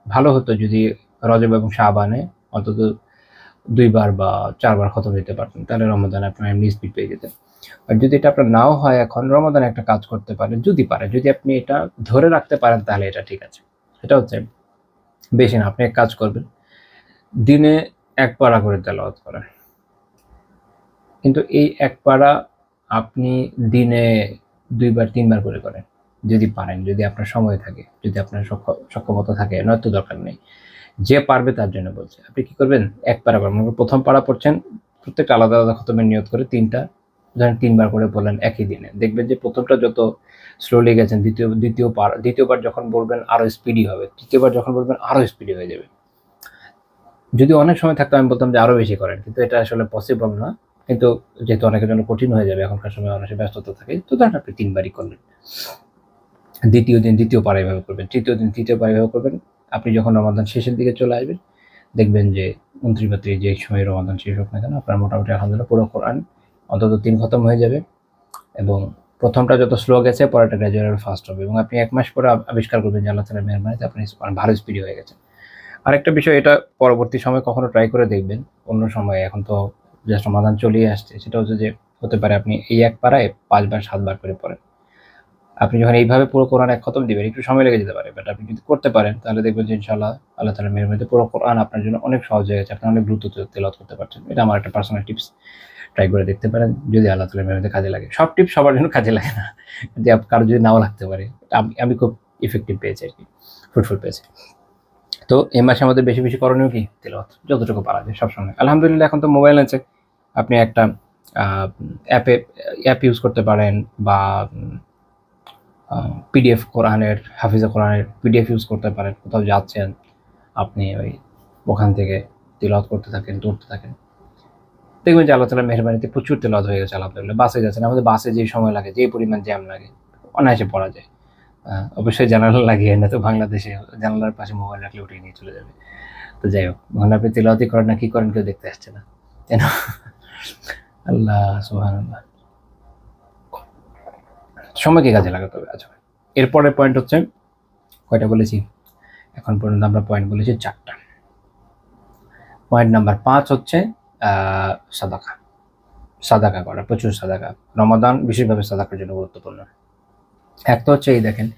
ভালো হতো যদি রজব এবং শাবানে অন্তত 2 বার বা 4 বার খতম দিতে পারতেন, তাহলে রমাদানে আপনার এমনি স্পিড পেয়ে যেতেন। আর যদি এটা আপনার নাও হয়, এখন রমাদানে একটা কাজ করতে পারেন, যদি আপনি এটা ধরে রাখতে পারেন তাহলে এটা ঠিক আছে। সেটা হচ্ছে বেশি না, আপনি এক কাজ করবেন, দিনে 1 পারা করে তেলাওয়াত করেন, কিন্তু এই 1 পারা আপনি দিনে 2 বার 3 বার করে করেন, যদি পারেন, যদি আপনার সময় থাকে, যদি আপনার সক্ষমতা থাকে, নয়তো দরকার নেই। যে পারবে তার জন্য বলছি। আপনি কি করবেন, 1 পারা করবেন, প্রথম পারা পড়ছেন, প্রত্যেকটা আলাদা আলাদা খতমের নিয়ত করে 3টা, ধরেন 3 বার করে পড়লেন একই দিনে। দেখবেন যে প্রথমটা যত স্লোলি গেছেন, দ্বিতীয়বার যখন বলবেন আরো স্পিডি হবে, তৃতীয়বার যখন বলবেন আরো স্পিডি হয়ে যাবে। যদি অনেক সময় থাকতো আমি বলতাম যে আরো বেশি করেন, কিন্তু এটা আসলে পসিবল না। কিন্তু যেহেতু অনেকের জন্য কঠিন হয়ে যাবে, এখনকার সময় অনেকের ব্যস্ততা থাকে, তো ধরেন আপনি 3 বারই করলেন। দ্বিতীয় দিন দ্বিতীয় পারা এভাবে করবেন, তৃতীয় দিন তৃতীয় পারা এভাবে করবেন। আপনি যখন রমাদান শেষের দিকে চলে আসবেন, দেখবেন যে 29 বা 30 যে সময় রমাদান শেষ হোক না কেন, আপনার মোটামুটি আলহামদুলিল্লাহ পুরো কোরআন অন্তত 3 খতম হয়ে যাবে, এবং প্রথমটা যত স্লো গেছে পরেরটা গ্র্যাজুয়ালি ফাস্ট হবে, এবং আপনি 1 মাস পরে আবিষ্কার করবেন যে আল্লাহ তাআলার মেহেরবানিতে আপনি ভালো স্পিডি হয়ে গেছেন। আরেকটা বিষয়, এটা পরবর্তী সময়ে কখনো ট্রাই করে দেখবেন, অন্য সময়ে, এখন তো জাস্ট রমাদান চলেই আসছে, সেটা হচ্ছে যে হতে পারে আপনি এই এক পারায় 5 বার 7 বার করে পড়েন। আপনি যখন এইভাবে পুরো কোরআন এক খতম দিবেন একটু সময় লেগে যেতে পারে, বাট আপনি যদি করতে পারেন তাহলে দেখবেন যে ইনশাআল্লাহ আল্লাহ তাআলার মেহেরবানিতে পুরো কোরআন আপনার জন্য অনেক সহজ হয়ে গেছে, আপনি অনেক দ্রুত তেলাওয়াত করতে পারছেন। এটা আমার একটা পার্সোনাল টিপস, ট্রাই করে দেখতে পারেন যদি আল্লাহ তাআলার মেহেরবানিতে কাজে লাগে। সব টিপস সবার জন্য কাজে লাগে না, যদি কারো যদি নাও লাগতে পারে, আমি খুব ইফেক্টিভ পেয়েছি আর কি, ফ্রুটফুল পেয়েছি। তো এই মাসে আমাদের বেশি বেশি করণীয় কি, তেলাওয়াত যতটুকু পারা যায় সবসময়। আলহামদুলিল্লাহ এখন তো মোবাইল আছে, আপনি একটা অ্যাপ ইউজ করতে পারেন, বা পিডিএফ কোরআনের, হাফিজে কোরআনের পিডিএফ ইউজ করতে পারেন। কোথাও যাচ্ছেন আপনি ওখান থেকে তিলাওয়াত করতে থাকেন, পড়তে থাকেন, দেখবেন যে আল্লাহ তাআলার মেহেরবানিতে প্রচুর তেলাওয়াত হয়ে গেছে আলহামদুলিল্লাহ। বাসে যাচ্ছেন, আমাদের বাসে যে সময় লাগে, যে পরিমাণ জ্যাম লাগে, অনায়াসে পড়া যায়। অবশ্যই জানালা লাগিয়ে, না তো বাংলাদেশে জানালার পাশে মোবাইল রাখলে উঠিয়ে নিয়ে চলে যাবে। তো যাই হোক, ওখানে আপনি তেলাওয়াতই করেন না কি করেন কেউ দেখতে আসছে না, তাই না? আল্লাহ সুবহানাল্লাহ, সময়কে কাজে লাগাতে হবে। আচ্ছা, এরপরের পয়েন্ট হচ্ছে, কয়টা বলেছি এখন পর্যন্ত? আমরা পয়েন্ট বলেছি 4টা। পয়েন্ট নাম্বার 5 হচ্ছে সাদাকা। সাদাকা করা, প্রচুর সাদাকা। রমাদান বিশেষভাবে সাদাকার জন্য গুরুত্বপূর্ণ। এক তো হচ্ছে এই দেখেন,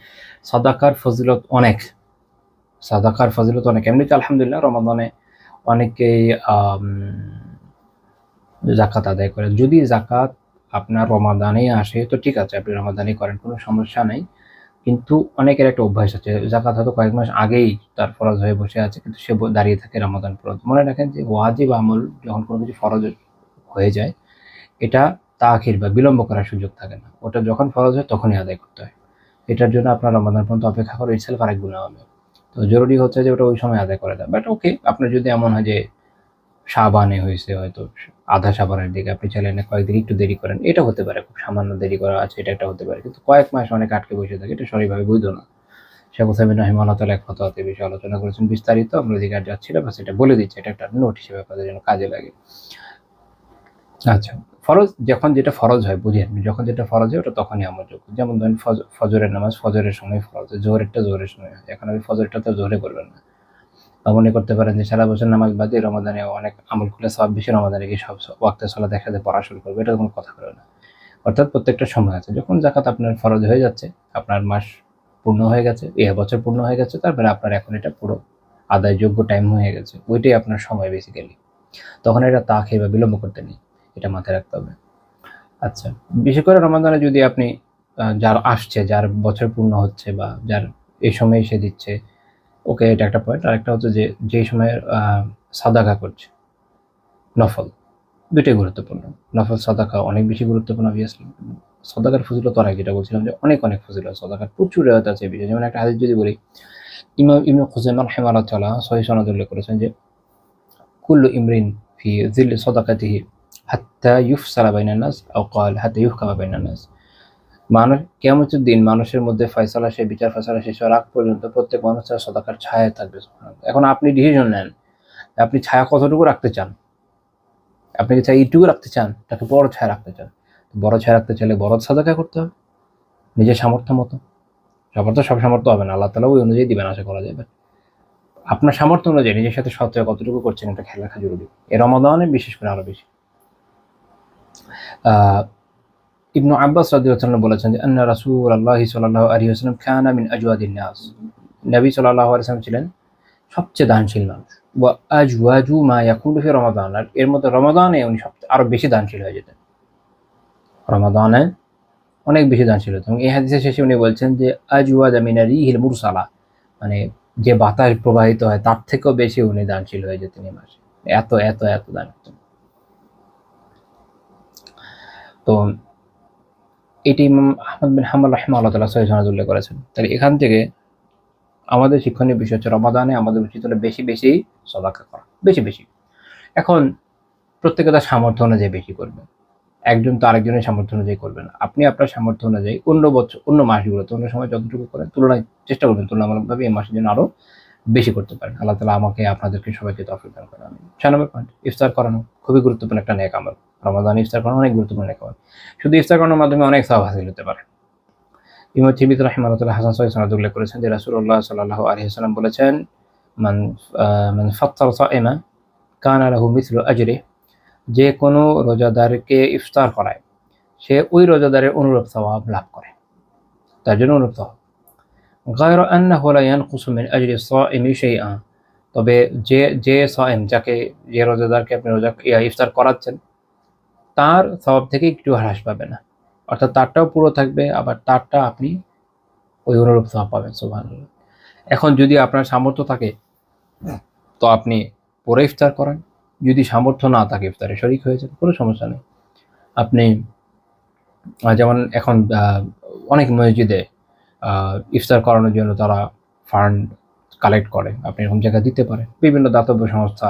সাদাকার ফজিলত অনেক, সাদাকার ফজিলত অনেক। এমনিতে আলহামদুলিল্লাহ রমাদানে অনেকেই জাকাত আদায় করে। যদি জাকাত আপনার রমাদানে আসে তো ঠিক আছে, আপনি রমাদানে করেন, কোনো সমস্যা নেই। কিন্তু অনেকের একটা অভ্যাস আছে, জাকাত হয়তো কয়েক মাস আগেই তার ফরজ হয়ে বসে আছে, কিন্তু সে দাঁড়িয়ে থাকে রমাদান পর্যন্ত। মনে রাখেন যে ওয়াজিব আমল যখন কোনো কিছু ফরজ হয়ে যায়, এটা তাখির বা বিলম্ব করার সুযোগ থাকে না, ওটা যখন ফরজ হয় তখনই আদায় করতে হয়। এটার জন্য আপনার রমাদান পর্যন্ত অপেক্ষা করে ইটসেলফ আরেক গুনাহ হবে। তো জরুরি হচ্ছে যে ওটা ওই সময় আদায় করে দেয়। বাট ওকে, আপনার যদি এমন হয় যে শাবানে হয়েছে, হয়তো আধা শাবানের দিকে, আপনি চাইলে না কয়েকদিন একটু দেরি করেন, এটা হতে পারে, খুব সামান্য দেরি করা আছে, এটা একটা হতে পারে। কিন্তু কয়েক মাস অনেক আটকে বসে থাকে, এটা সঠিকভাবে বৈধ না। শেখ উসাইমিন রাহিমাহুল্লাহ তাআলা এক ফতোয়াতে বিষয়ে আলোচনা করেছেন বিস্তারিত, আমরা ওদিকে আর যাচ্ছি না, বাস এটা বলে দিচ্ছি, এটা একটা নোট হিসেবে আপনাদের জন্য কাজে লাগে। আচ্ছা, ফরজ যখন যেটা ফরজ হয়, বুঝেন, যখন যেটা ফরজ হয় ওটা তখনই আমলযোগ্য। যেমন ধরেন ফজরের নামাজ ফজরের সময় ফরজ হয়, জোহরেরটা জোহরের সময় হয়। এখন আপনি ফজরটা তো জোহরে করবেন না, বা মনে করতে পারেন যে সারা বছর নামাজ বাদে রমাদানে অনেক আমল করলে সওয়াব বেশি, রমাদানে গিয়ে সব ওয়াক্তের সালাত একসাথে পড়া শুরু করবে, এটা কোনো কথা করে না। অর্থাৎ প্রত্যেকটা সময় আছে। যখন জাকাত আপনার ফরজ হয়ে যাচ্ছে, আপনার মাস পূর্ণ হয়ে গেছে, বছর পূর্ণ হয়ে গেছে, তারপরে আপনার এখন এটা পুরো আদায়যোগ্য টাইম হয়ে গেছে, ওইটাই আপনার সময় বেসিক্যালি। তখন এটা তাখির বা বিলম্ব করতে নেই, এটা মাথায় রাখতে হবে। আচ্ছা, বিশেষ করে রমাদানে যদি আপনি যার আসছে, যার বছর পূর্ণ হচ্ছে, বা যার এই সময় সে দিচ্ছে, ওকে, এটা একটা পয়েন্ট। আরেকটা হচ্ছে যে যেই সময় সাদাকা করছে, নফল, দুটোই গুরুত্বপূর্ণ। নফল সাদাকা অনেক বেশি গুরুত্বপূর্ণ অবভিয়াসলি। সাদাকার ফজিলত অনেক, যেটা বলছিলাম যে অনেক অনেক ফজিলত, সাদাকার প্রচুর রেওয়াত আছে এই বিষয়ে। যেমন একটা হাদিস যদি বলি, ইমাম ইবনে খুজাইমা রাহিমাহুল্লাহ তাআলা সহিহ সনদে উল্লেখ করেছেন যে কুল্লু ইমরিন ফি যিল্লি সাদাকাতিহি হাত্তা ইউফসালা বাইনান নাস আও ক্বাল হাত্তা ইউহকামা বাইনান নাস। মানুষ কিয়ামতের দিন মানুষের মধ্যে ফয়সালা, সেই বিচার ফয়সালা শেষ হওয়ার আগ পর্যন্ত প্রত্যেক মানুষ তার সাদাকার ছায়ায় থাকবে। সুবহানাল্লাহ। এখন আপনি ডিসিশন নেন, আপনি ছায়া কতটুকু রাখতে চান? আপনি কি ছায়া এইটুকু রাখতে চান, তাকে বড় ছায়া রাখতে চান? বড় ছায়া রাখতে চাইলে বড় সাদাকা করতে হবে নিজের সামর্থ্য মতো। সবার তো সব সামর্থ্য হবে না, আল্লাহ তাআলা ওই অনুযায়ী দিবেন, আশা করা যাবে। আপনার সামর্থ্য অনুযায়ী নিজের সাথে সৎ কতটুকু করছেন, এটা খেয়াল রাখা জরুরি। এই রমাদানে বিশেষ করে আরো বেশি। ইবনু আব্বাস রাদিয়াল্লাহু তাআলা বলেছেন যে আন্না রাসূলুল্লাহ সাল্লাল্লাহু আলাইহি ওয়াসাল্লাম কানা মিন আজওয়াদিন নাস। নবী সাল্লাল্লাহু আলাইহি ওয়াসাল্লাম ছিলেন সবচেয়ে দানশীল মানুষ। ওয়া আজওয়াজু মা ইয়াকুনু ফি রমাদান, আর এর মধ্যে রমাদানে উনি সবচেয়ে আরো বেশি দানশীল হয়ে যেতেন। রমাদানে অনেক বেশি দানশীল হতেন। এবং এই হাদিসের শেষে উনি বলছেন যে আজওয়াজা মিনা রিহিল মুরসালা, মানে যে বাতাস প্রবাহিত হয় তার থেকেও বেশি উনি দানশীল হয়ে যেতেন এই মাসে। এত এত এত দান করতেন। তো এটি ইমাম আহমদ বিন হাম্বল রাহিমাহুল্লাহ তাআলা সহিহ সনদে উল্লেখ করেছেন। তাহলে এখান থেকে আমাদের শিক্ষণীয় বিষয় হচ্ছে রমাদানে আমাদের উচিত হলো বেশি বেশি সাদাকা করা, বেশি বেশি। এখন প্রত্যেকে তার সামর্থ্য অনুযায়ী বেশি করবে, একজন তো আরেকজনের সামর্থ্য অনুযায়ী করবে না। আপনি আপনার সামর্থ্য অনুযায়ী অন্য বছর, অন্য মাসগুলোতে, অন্য সময় যতটুকু করেন তুলনায় চেষ্টা করবেন তুলনামূলকভাবে এই মাসের জন্য আরো বেশি করতে পারেন। আল্লাহ তাআলা আমাকে আপনাদেরকে সবাইকে তৌফিক দান করেন। আমিন। 6 নম্বর পয়েন্ট, ইফতার করানো খুবই গুরুত্বপূর্ণ একটা নেক আমল। রমাদানে ইফতার করানো অনেক গুরুত্বপূর্ণ নেক আমল। শুধু ইফতার করানোর মাধ্যমে অনেক সওয়াব হাসিল হতে পারে। ইমাম তিরমিজি রাহিমাহুল্লাহ হাসান সহিহ সনদে উল্লেখ করেছেন যে রাসূলুল্লাহ সাল্লাল্লাহু আলাইহি ওয়াসাল্লাম বলেছেন, মান মান ফাত্তারা সাইমা কানা লাহু মিসলু আজরিহি, যে কোনো রোজাদারকে ইফতার করায় সে ওই রোজাদারের অনুরূপ সওয়াব লাভ করে, তার জন্য অনুরূপ সওয়াব। গায়রা আন্নাহু লা ইয়ানকুসু মিন আজরি সাইমি শাইআ, তবে যে সাইম, যে রোজাদারকে আপনি ইফতার করাচ্ছেন তার সওয়াব থেকে একটু হ্রাস পাবে না, অর্থাৎ তারটাও পুরো থাকবে, আবার তারটা আপনি ওই অনুরূপ সওয়াব পাবেন। সুবহানাল্লাহ। এখন যদি আপনার সামর্থ্য থাকে তো আপনি পুরো ইফতার করান, যদি সামর্থ্য না থাকে ইফতারে শরীক হয়ে যান, কোনো সমস্যা নেই। আপনি যেমন এখন অনেক মসজিদে ইফতার করানোর জন্য তারা ফান্ড কালেক্ট করে, আপনি এরকম জায়গায় দিতে পারেন। বিভিন্ন দাতব্য সংস্থা,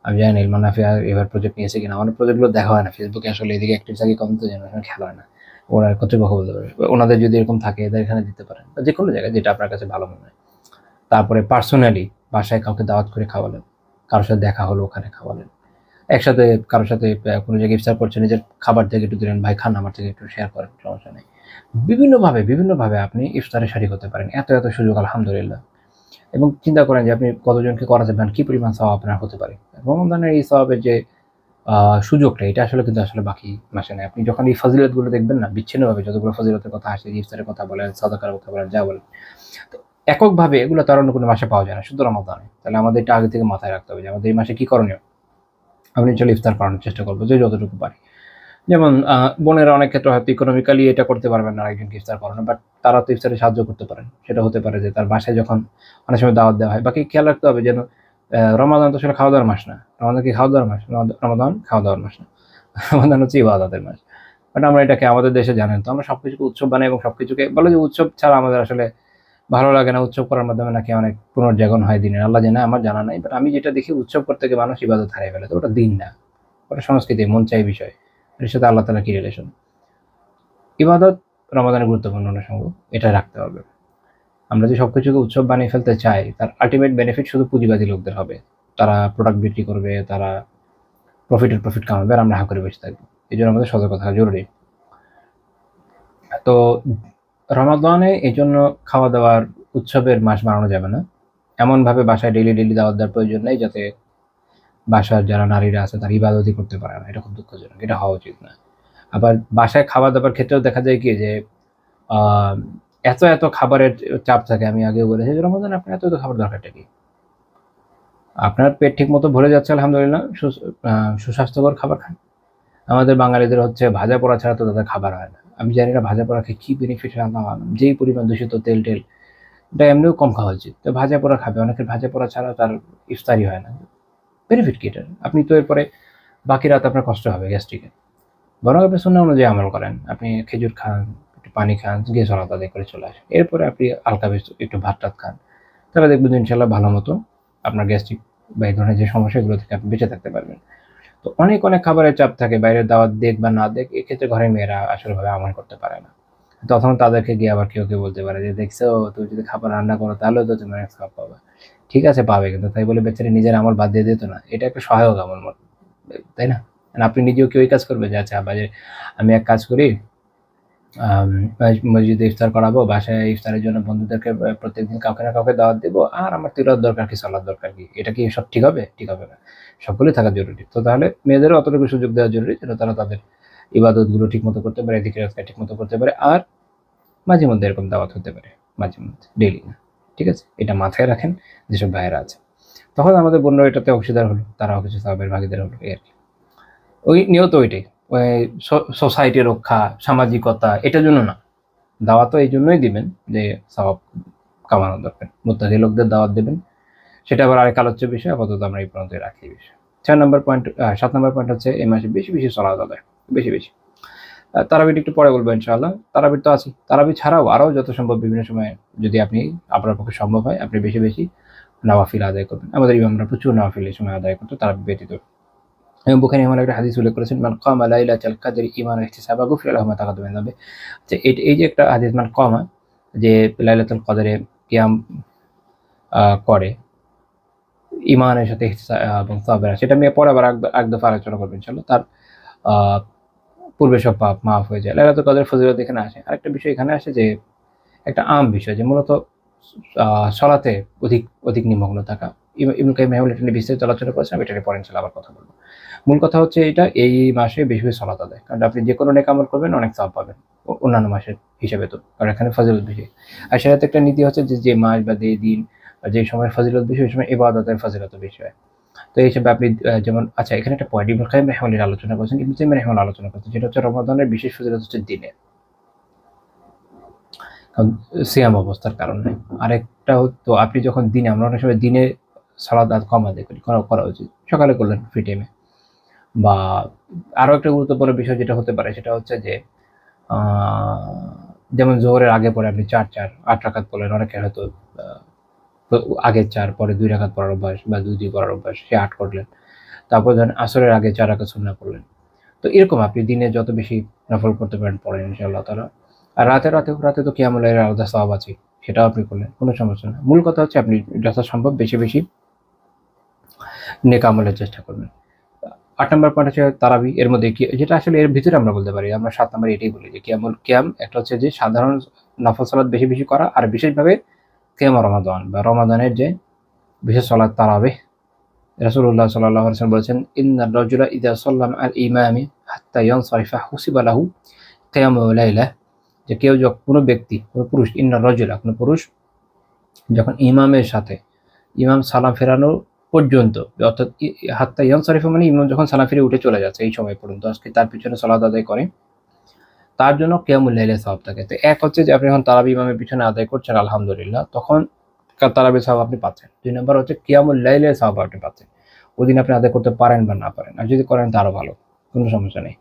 আমি জানি না ইলমান নাফিয়া এবার প্রজেক্ট নিয়েছে কিনা, আমার প্রজেক্টগুলো দেখা হয় না ফেসবুকে, আসলে এদিকে অ্যাক্টিভ থাকি কম, তো যেন খেলা হয় না, ওরা কর্তৃপক্ষ বলতে পারে। ওনাদের যদি এরকম থাকে এদের এখানে দিতে পারেন, বা যে কোনো জায়গায় যেটা আপনার কাছে ভালো মনে হয়। তারপরে পার্সোনালি বাসায় কাউকে দাওয়াত করে খাওয়ালেন, কারোর সাথে দেখা হলো ওখানে খাওয়ালেন, একসাথে কারোর সাথে কোনো জায়গায় ইফতার করছেন, নিজের খাবার থেকে একটু দিলেন, ভাই খান আমার থেকে একটু শেয়ার করেন, সমস্যা নেই। বিভিন্নভাবে আপনি ইফতারে শরীক হতে পারেন। এত সুযোগ আলহামদুলিল্লাহ। এবং চিন্তা করেন যে আপনি কতজনকে করাতে পারেন, কি পরিমাণ সওয়াব আপনার হতে পারে। রমজানের এই সওয়াবের যে সুযোগটা, এটা আসলে বাকি মাসে নেই। আপনি যখন এই ফজিলতগুলো দেখবেন না, বিচ্ছিন্নভাবে যতগুলো ফজিলতের কথা আসে, ইফতারের কথা বলেন, সাদাকার কথা বলেন, যা বলেন, তো এককভাবে এগুলো তার অন্য কোনো মাসে পাওয়া যায় না, শুধু রমাদানে। তাহলে আমাদের এটা আগে থেকে মাথায় রাখতে হবে যে আমাদের এই মাসে কি করণীয়। আমি চলে ইফতার করানোর চেষ্টা করবো যে যতটুকু পারি। যেমন বোনেরা অনেক ক্ষেত্রে হয়তো ইকোনমিক্যালি এটা করতে পারবেন না আরেকজনকে ইফতার করানো, বাট তারা তো ইফতারে সাহায্য করতে পারেন। সেটা হতে পারে যে তার বাসায় যখন অনেক সময় দাওয়াত দেওয়া হয়, বাকি খেয়াল রাখতে হবে যেন রমাদান তো আসলে খাওয়া দাওয়ার মাস না। রমাদান কি খাওয়া দাওয়ার মাস? রমাদান খাওয়া দাওয়ার মাস না। রমাদান হচ্ছে ইবাদতের মাস। বাট আমরা এটাকে আমাদের দেশে জানেন তো, আমরা সবকিছুকে উৎসব বানাই এবং সবকিছুকে বলে যে উৎসব ছাড়া আমাদের আসলে ভালো লাগে না। উৎসব করার মাধ্যমে নাকি অনেক পুনর্জাগরণ হয় দিনের, আল্লাহ জানে, আমার জানা নাই। বাট আমি যেটা দেখি, উৎসব করতে গিয়ে মানুষ ইবাদত হারিয়ে ফেলে, তো ওটা দিন না, ওটা সংস্কৃতি, মন চাই বিষয়। এর সাথে আল্লাহ তাআলা কি রিলেশন? ইবাদত রমাদানের গুরুত্বপূর্ণ অনুষঙ্গ, এটা রাখতে হবে। আমরা যে সবকিছুকে উৎসব বানিয়ে ফেলতে চাই, তার আলটিমেট বেনিফিট শুধু পুঁজিবাদী লোকদের হবে। তারা প্রোডাক্ট বিক্রি করবে, তারা প্রফিট কামাবে, আর আমরা হা করে বসে থাকবো। এই জন্য আমাদের সতর্ক থাকা জরুরি। তো রমাদানে এই জন্য খাওয়া দাওয়ার উৎসবের মাস বানানো যাবে না। এমনভাবে বাসায় ডেইলি দাওয়াত দেওয়ার প্রয়োজন নেই যাতে বাসার যারা নারীরা আছে তারা ইবাদতই করতে পারে না। এটা খুব দুঃখজনক, এটা হওয়া উচিত না। আবার বাসায় খাওয়া দাওয়ার ক্ষেত্রেও দেখা যায় কি যে এত খাবারের চাপ থাকে। আমি আগেও বলেছি যে রমজানে আপনার এত খাবার দরকারটা কি? আপনার পেট ঠিক মতো ভরে যাচ্ছে আলহামদুলিল্লাহ, সুস্বাস্থ্যকর খাবার খান। আমাদের বাঙালিদের হচ্ছে ভাজা পোড়া ছাড়া তো তাদের খাবার হয় না। আমি জানি না ভাজা পোড়া খেয়ে কী বেনিফিট, আল্লাহ আলম। যেই পরিমাণ দূষিত তেল এটা এমনিও কম খাওয়া উচিত। তো ভাজা পোড়া খাবে, অনেকের ভাজা পোড়া ছাড়া তার ইফতারি হয় না। বেনিফিট কি এটার? আপনি তো এরপরে বাকি রাত আপনার কষ্ট হবে গ্যাস্ট্রিকে। বরং আপনি সুন্নাহ অনুযায়ী আমল করেন। আপনি খেজুর খান, একটু পানি খান, গিয়ে সালাত আদায় করে চলে আসেন। এরপরে আপনি হালকা বেশ একটু ভাত টাত খান, তাহলে দেখবেন যে ইনশাল্লাহ ভালো মতো আপনার গ্যাস্ট্রিক বা এই ধরনের যে সমস্যাগুলো থেকে আপনি বেঁচে থাকতে পারবেন। তো অনেক খাবারের চাপ থাকে, বাইরের দাওয়াত দেখ বা না দেখ, এক্ষেত্রে ঘরের মেয়েরা আসলেভাবে আমল করতে পারে না। তখন তাদেরকে গিয়ে আবার কেউ বলতে পারে যে দেখছো, তুমি যদি খাবার রান্না করো তাহলেও তো তুমি অনেক সওয়াব পাবে। ঠিক আছে, পাবে, কিন্তু তাই বলে বেচারি নিজের আমল বাদ দিয়ে দিত না। এটা একটা সহায়ক আমল, তাই না? আপনি নিজেও কি ওই কাজ করবে যে আচ্ছা বাজে আমি এক কাজ করি, মসজিদে ইফতার করাবো, বাসায় ইফতারের জন্য বন্ধুদেরকে প্রত্যেকদিন কাউকে না কাউকে দাওয়াত দেবো, আর আমার তিলাওয়াত দরকার কি, সালাত দরকার কি? এটা কি সব ঠিক হবে? ঠিক হবে না। সবগুলোই থাকা জরুরি। তো তাহলে মেয়েদেরও অতটুকু সুযোগ দেওয়া জরুরি যেন তারা তাদের ইবাদতগুলো ঠিক মতো করতে পারে, জিকির আজকার ঠিক মতো করতে পারে, আর মাঝে মধ্যে এরকম দাওয়াত হতে পারে, মাঝে মধ্যে, ডেইলি না। ঠিক আছে, এটা মাথায় রাখেন যেসব ভাইয়েরা আছে। তখন আমাদের বোনরা এটাতে অংশীদার হলো, তারাও কিছু সওয়াবের ভাগীদার হলো, এই আর কি। ওই নিয়ত ওইটাই, ওই সোসাইটি রক্ষা, সামাজিকতা, এটার জন্য না। দাওয়াত তো এই জন্যই দিবেন যে সওয়াব কামানোর দরকার, মুত্তাকি লোকদের দাওয়াত দেবেন। সেটা আবার আরেক আলোচ্য বিষয়, আপাতত আমরা এই পর্যন্তই রাখি বিষয়। 7 নম্বর পয়েন্ট হচ্ছে এই মাসে বেশি সালাত আদায়, বেশি। তারাবির একটু পরে বলবো ইনশাআল্লাহ। তারাবির তো আছে, তারাবি ছাড়াও আরও যত সম্ভব বিভিন্ন সময় যদি আপনি আপনার পক্ষে সম্ভব হয়, আপনি বেশি নওয়াফিল আদায় করবেন। আমাদের ইমামরা প্রচুর নওয়াফিল এই সময় আদায় করতো তারাবি ব্যতীত। এবং বুখারী এমন একটা হাদিস উল্লেখ করেছেন, মান কামা লাইলাতাল কদরি ঈমানান ওয়া ইহতিসাবান গুফিরা লাহু মা তাকাদ্দামা মিন যামবিহি। যে এই যে একটা হাদিস, মান কামা, যে লাইলাতুল কদরে কিয়াম করে ইমানের সাথে এবং সাবরা, সেটা নিয়ে পরে আবার এক দফা আলোচনা করবেন ইনশাআল্লাহ। তার পূর্বে সব পাপ মাফ হয়ে যায়। লাইলাতুল কদরের ফজিলত এখানে আসে। আরেকটা বিষয় এখানে আসে যে একটা আম বিষয়, যে মূলত সলাতে অধিক নিমগ্ন থাকা। ইবনে কাইয়িম রাহিমাহুল্লাহ এটা নিয়ে বিস্তারিত আলোচনা করেছেন, আমি এটা নিয়ে পরে ইনশাআল্লাহ আবার কথা বলবো। মূল কথা হচ্ছে এটা, এই মাসে বেশি বেশি সলাত আদায়, কারণ আপনি যে কোনো নেক আমল করবেন অনেক সওয়াব পাবেন অন্যান্য মাসের হিসাবে, তো কারণ এখানে ফজিলত বেশি। আর সেটাতে একটা নীতি হচ্ছে যে মাস বা যে দিন বা যে সময়ের ফজিলত বেশি, ওই সময় ইবাদতের ফজিলত বেশি হয়। তো এই হিসেবে আপনি যেমন, আচ্ছা এখানে একটা পয়েন্ট ইবনে কাইয়িম রাহিমাহুল্লাহ আলোচনা করেছেন, ইবনে তাইমিয়া রাহিমাহুল্লাহ আলোচনা করেছেন, যেটা হচ্ছে রমাদানের বিশেষ ফজিলত হচ্ছে দিনে, কারণ সিয়াম অবস্থার কারণে। আরেকটা হতো আপনি যখন দিনে, আমরা অনেক সময় দিনে সালাত কম আদায় করি, করা উচিত, সকালে করলেন ফ্রি টাইমে। বা আরও একটা গুরুত্বপূর্ণ বিষয় যেটা হতে পারে সেটা হচ্ছে যে যেমন জোহরের আগে পরে আপনি 8 রাকাত পড়লেন, অনেকের হয়তো আগে 4 পরে 2 রাকাত পড়ার অভ্যাস বা 2 পড়ার অভ্যাস, সে 8 করলেন। তারপর ধরেন আসরের আগে 4 রাকাত সুন্নাহ পড়লেন। তো এরকম আপনি দিনে যত বেশি নফল করতে পারেন পড়েন ইনশাআল্লাহ তাআলা। আর রাতে তো কিয়ামুল লাইলের আলাদা সওয়াব আছে, সেটাও আপনি করলেন, কোনো সমস্যা না। মূল কথা হচ্ছে আপনি যথাসম্ভব বেশি নেক আমলের চেষ্টা করবেন। 8 নম্বর পয়েন্ট হচ্ছে তারাবি। এর মধ্যে কি, যেটা আসলে এর ভিতরে আমরা বলতে পারি, আমরা 7 নম্বরে এটাই বলি যে কিয়াম একটা হচ্ছে যে সাধারণ নফল সালাত বেশি করা, আর বিশেষভাবে কিয়াম রমাদান বা রমাদানের যে বিশেষ সালাত তারাবি। রাসূলুল্লাহ সাল্লাল্লাহু আলাইহি ওয়াসাল্লাম বলেছেন, ইন্নার রাজুলা ইযা সাল্লা মা'আল ইমামি হাত্তা ইয়ানসারিফা হুসিবা লাহু কিয়ামুল লাইলা, যে কেউ কোনো ব্যক্তি, কোনো পুরুষ, ইন্নার রাজুলা কোনো পুরুষ যখন ইমামের সাথে, ইমাম সালাম ফেরানো পর্যন্ত, অর্থাৎ হাত্তা ইয়ানসারিফা মানে ইমাম যখন সালাম ফিরে উঠে চলে যাচ্ছে এই সময় পর্যন্ত, আজকে তার পিছনে সালাত আদায় করে, তার জন্য কিয়ামুল লাইলের সওয়াব থাকে। তো এক হচ্ছে যে আপনি যখন তারাবি ইমামের পিছনে আদায় করছেন আলহামদুলিল্লাহ, তখন তারাবির সওয়াব আপনি পাচ্ছেন। 2 নম্বর হচ্ছে কিয়ামুল লাইলের সওয়াব আপনি পাচ্ছেন, ওদিন আপনি আদায় করতে পারেন বা না পারেন, আর যদি করেন তারও ভালো, কোনো সমস্যা নেই।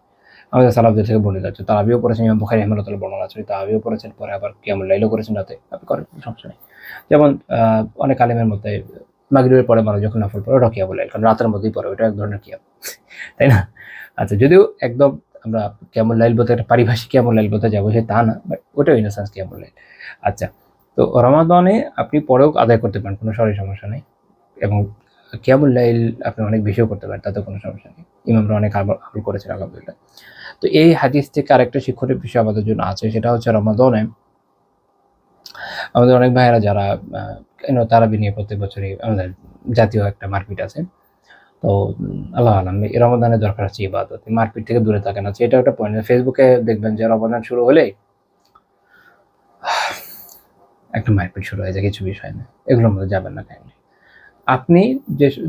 আমাদের সালাফদের থেকে বলে যাচ্ছে, তারাবিও পড়েছেন, ইমাম বুখারী রাহিমাহুল্লাহ বর্ণনা আছে, তারাবিও পড়েছেন, পরে আবার কিয়ামুল লাইলও করেছেন রাতে, আপনি করেন, কোনো সমস্যা নেই। যেমন অনেক আলেমের মধ্যে মাগরিবের পরে মানুষ যখন নফল পড়ে, ওটা কিয়ামুল লাইল, কারণ রাতের মধ্যেই পড়ে, ওটা এক ধরনের কিয়াম, তাই না? আচ্ছা, যদিও একদম আমরা কিয়ামুল লাইল বলতে একটা পারিভাষিক কিয়ামুল লাইল বলতে যাবো, সে তা না, বাট ওটাও ইন সেন্স কিয়ামুল লাইল। আচ্ছা, তো রমাদানে আপনি পরেও আদায় করতে পারেন, কোনো সমস্যা নেই, এবং কিয়ামুল লাইল আপনি অনেক বেশিও করতে পারেন, তাতে কোনো সমস্যা নেই। ইমামরা অনেক আমল করেছেন আলহামদুলিল্লাহ। তো এই হাদিস থেকে আরেকটা শিক্ষণীয় বিষয় আমাদের জন্য আছে, সেটা হচ্ছে রমাদানে আমাদের অনেক ভাইয়েরা যারা তারাবি নিয়ে প্রত্যেক বছরই আমাদের জাতীয় একটা মারপিট আছে। তো আল্লাহ আলাম, রমাদানের দরকার হচ্ছে ইবাদত, মারপিট থেকে দূরে থাকেন আছে, এটা একটা পয়েন্ট। ফেসবুকে দেখবেন যে রমাদান শুরু হলেই একটা মারপিট শুরু হয়ে যায়, কিছু বিষয় না, এগুলোর মধ্যে যাবেন না কাইন্ডলি। আপনি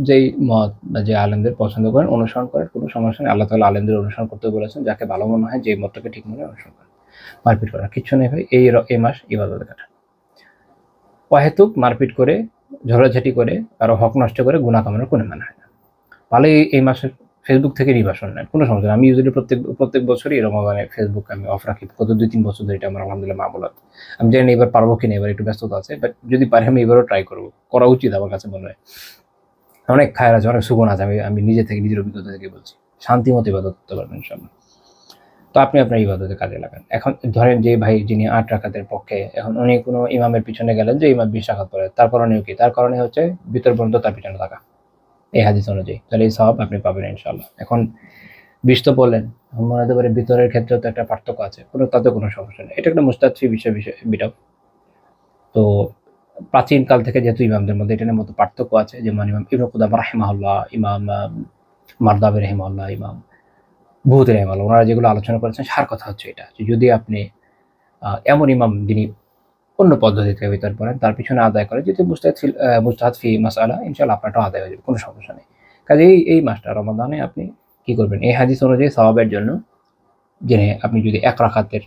যেই মত বা যে আলেমদের পছন্দ করেন, অনুসরণ করেন, কোনো সমস্যা নেই। আল্লাহ তাআলা আলেমদের অনুসরণ করতে বলেছেন, যাকে ভালো মনে হয়, যে মতটাকে ঠিক মনে হয় অনুসরণ করেন। মারপিট করার কিচ্ছু নেই ভাই, এই মাস ইবাদতে কাটান। অহেতুক মারপিট করে, ঝগড়াঝাটি করে, কারো হক নষ্ট করে গুনাহ কামানোর কোনো মানে হয় না। পারলে এই মাসে ফেসবুক থেকে রিভার্সন নেন, কোনো সমস্যা নেই। আমি ইউজুয়ালি প্রত্যেক বছরই রমাদানে ফেসবুক আমি অফ রাখি, গত 2-3 বছর ধরে এটা আমার আলহামদুলিল্লাহ মামুলাত। আমি জানি না এবার পারবো কিনা, এবার একটু ব্যস্ততা আছে, বাট যদি পারি আমি এবারও ট্রাই করবো, করা উচিত আমার কাছে মনে হয়। অনেক খায়ের আছে, অনেক সুগুণ আছে, আমি নিজের অভিজ্ঞতা থেকে বলছি। শান্তি মতো ইবাদত করতে পারবেন ইনশাআল্লাহ। তো আপনি আপনার ইবাদতে কাজে লাগান। এখন ধরেন যে ভাই যিনি 8 রাকাতের পক্ষে, এখন উনি কোনো ইমামের পিছনে গেলেন যে ইমাম 20 রাকাত পড়ে, তার করণীয় কি? তার করণীয় হচ্ছে ভিতর পর্যন্ত তার পিছনে থাকা, এই হাদিস অনুযায়ী। তাহলে এই সওয়াব আপনি পাবেন ইনশাআল্লাহ। এখন 20 তো বললেন, মনে হতে পারে ভিতরের ক্ষেত্রে তো একটা পার্থক্য আছে, তাতে কোনো সমস্যা নেই, এটা একটা মুস্তাদফি বিষয় বিট অফ। তো প্রাচীনকাল থেকে যেহেতু ইমামদের মধ্যে এটার মতো পার্থক্য আছে, যেমন ইমাম ইবনে কুদামা রাহিমাহুল্লাহ, ইমাম মারদাবি রাহিমাহুল্লাহ, ইমাম বুহুতি রাহিমাহুল্লাহ, ওনারা যেগুলো আলোচনা করেছেন, সার কথা হচ্ছে এটা, যে যদি আপনি এমন ইমাম যিনি অন্য পদ্ধতি থেকে ভিতর পড়েন, তার পিছনে আদায় করে, যদি মুজতাহাদ ফি মাসআলা, ইনশাআল্লাহ আপনারটাও আদায় হয়ে যাবে, কোনো সমস্যা নেই। কাজে এই মাসটা রমাদানে আপনি কি করবেন, এই হাদিস অনুযায়ী সওয়াবের জন্য জেনে আপনি যদি 1 রাকাতের